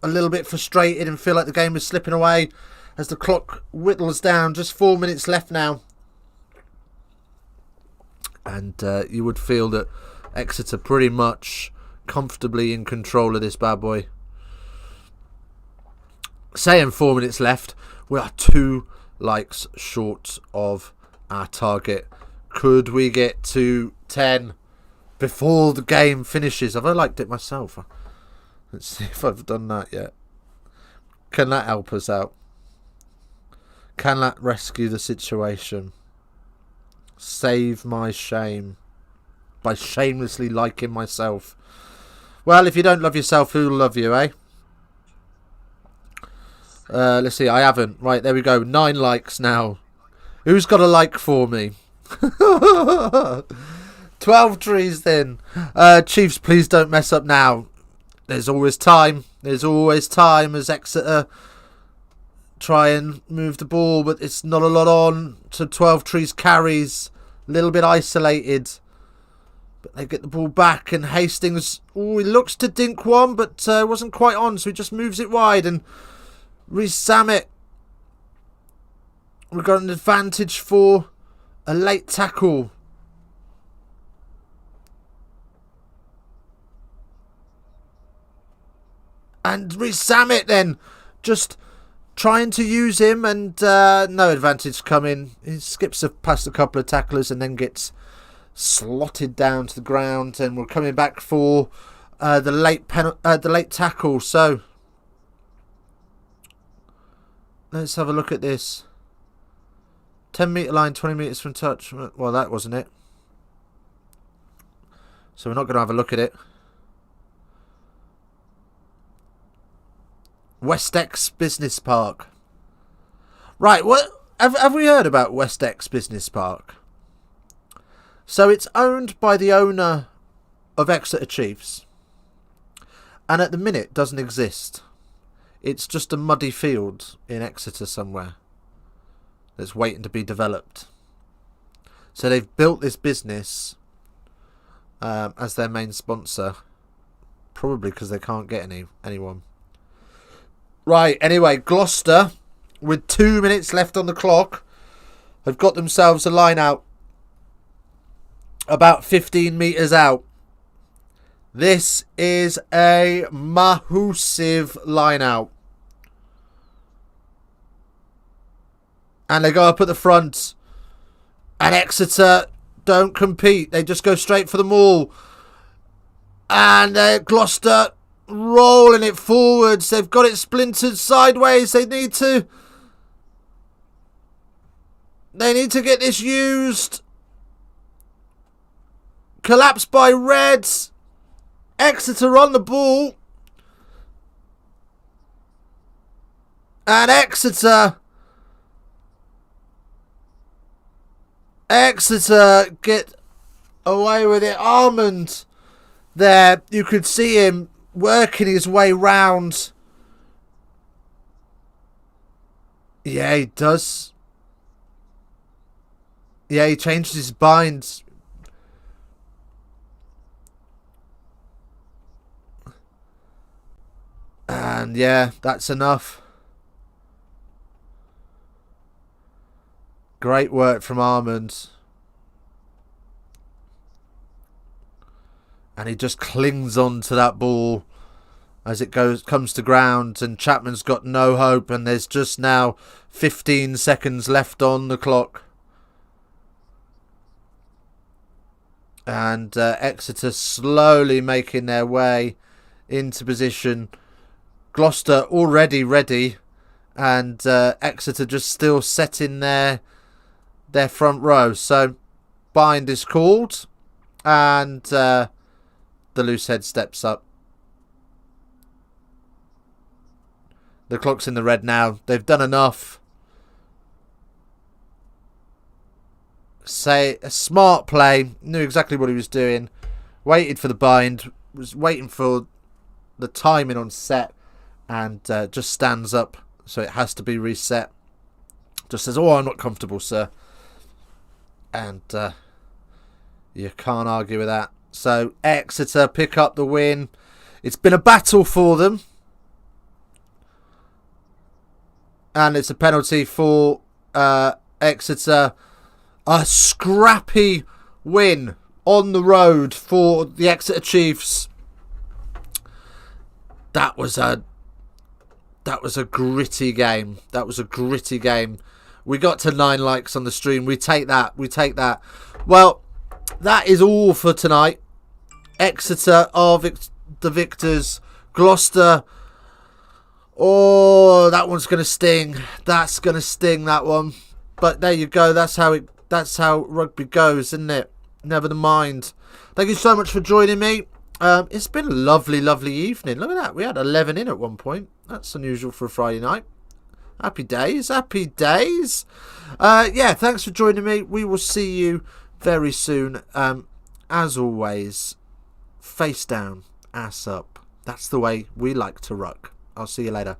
a little bit frustrated and feel like the game is slipping away as the clock whittles down. Just 4 minutes left now. And you would feel that Exeter pretty much comfortably in control of this bad boy. Saying 4 minutes left, we are 2 likes short of our target. Could we get to 10 before the game finishes? Have I liked it myself? Let's see if I've done that yet. Can that help us out? Can that rescue the situation? Save my shame by shamelessly liking myself. Well, if you don't love yourself, who'll love you, eh? Let's see, I haven't. Right, there we go. 9 likes now. Who's got a like for me? 12 trees then. Chiefs, please don't mess up now. There's always time. There's always time as Exeter try and move the ball, but it's not a lot on. So 12 trees carries. A little bit isolated. But they get the ball back, and Hastings, oh, he looks to dink one, but wasn't quite on, so he just moves it wide, and Reece Samet, we've got an advantage for a late tackle. And Reece Samet then just trying to use him, and no advantage coming. He skips past a couple of tacklers and then gets slotted down to the ground, and we're coming back for the late tackle. So let's have a look at this. 10-metre line, 20 metres from touch. Well, that wasn't it. So we're not going to have a look at it. Westex Business Park. Right, what have we heard about Westex Business Park? So it's owned by the owner of Exeter Chiefs, and at the minute doesn't exist. It's just a muddy field in Exeter somewhere that's waiting to be developed. So they've built this business as their main sponsor, probably because they can't get anyone. Right, anyway, Gloucester, with 2 minutes left on the clock, have got themselves a line out about 15 metres out. This is a massive line out. And they go up at the front. And Exeter don't compete. They just go straight for the maul. And Gloucester rolling it forwards. They've got it splintered sideways. They need to get this used. Collapsed by Reds. Exeter on the ball. And Exeter get away with it. Armand there, you could see him working his way round. Yeah, he does. Yeah, he changes his binds. And yeah, that's enough. Great work from Armand. And he just clings on to that ball as it comes to ground, and Chapman's got no hope, and there's just now 15 seconds left on the clock. And Exeter slowly making their way into position. Gloucester already ready, and Exeter just still setting their front row. So bind is called, and the loose head steps up. The clock's in the red now. They've done enough. Say a smart play. Knew exactly what he was doing. Waited for the bind. Was waiting for the timing on set. And just stands up. So it has to be reset. Just says, "Oh, I'm not comfortable, sir." And you can't argue with that. So Exeter pick up the win. It's been a battle for them. And it's a penalty for Exeter. A scrappy win on the road for the Exeter Chiefs. That was a gritty game. That was a gritty game. We got to 9 likes on the stream. We take that. We take that. Well, that is all for tonight. Exeter are the victors. Gloucester. Oh, that one's going to sting. That's going to sting, that one. But there you go. That's how rugby goes, isn't it? Never mind. Thank you so much for joining me. It's been a lovely, lovely evening. Look at that. We had 11 in at one point. That's unusual for a Friday night. Happy days. Happy days. Yeah, thanks for joining me. We will see you very soon. As always, face down, ass up. That's the way we like to rock. I'll see you later.